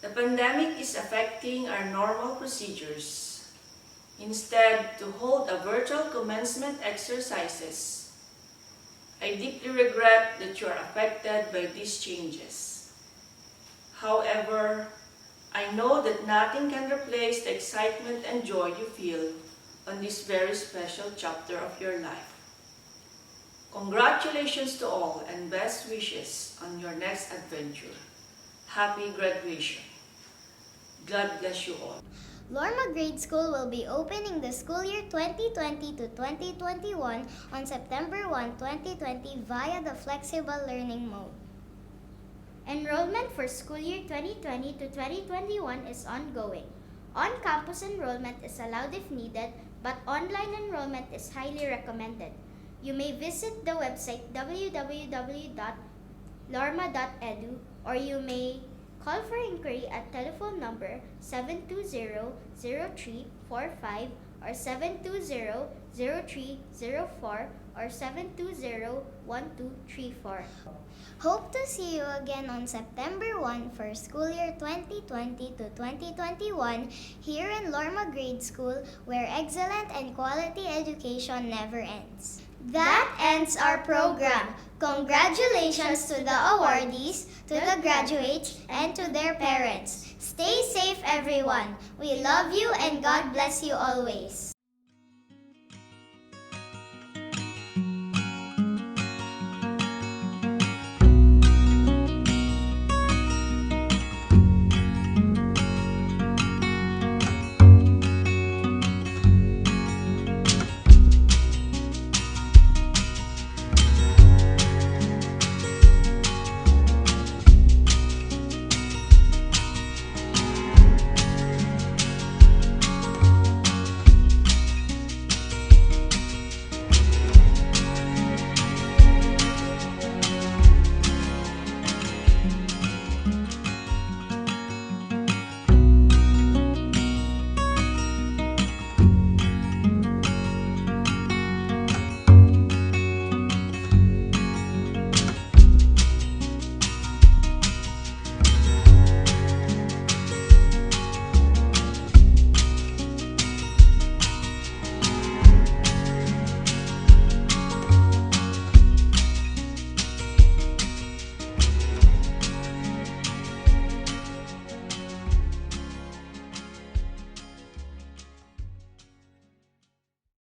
the pandemic is affecting our normal procedures. Instead, to hold a virtual commencement exercises, I deeply regret that you are affected by these changes. However, I know that nothing can replace the excitement and joy you feel on this very special chapter of your life. Congratulations to all and best wishes on your next adventure. Happy graduation. God bless you all. Lorma Grade School will be opening the school year 2020 to 2021 on September 1, 2020 via the flexible learning mode. Enrollment for school year 2020 to 2021 is ongoing. On-campus enrollment is allowed if needed, but online enrollment is highly recommended. You may visit the website www.lorma.edu or you may call for inquiry at telephone number 720-0345 or 720-0304 or 720-1234. Hope to see you again on September 1 for school year 2020 to 2021 here in Lorma Grade School, where excellent and quality education never ends. That ends our program. Congratulations to the awardees, to the graduates, and to their parents. Stay safe, everyone. We love you and God bless you always.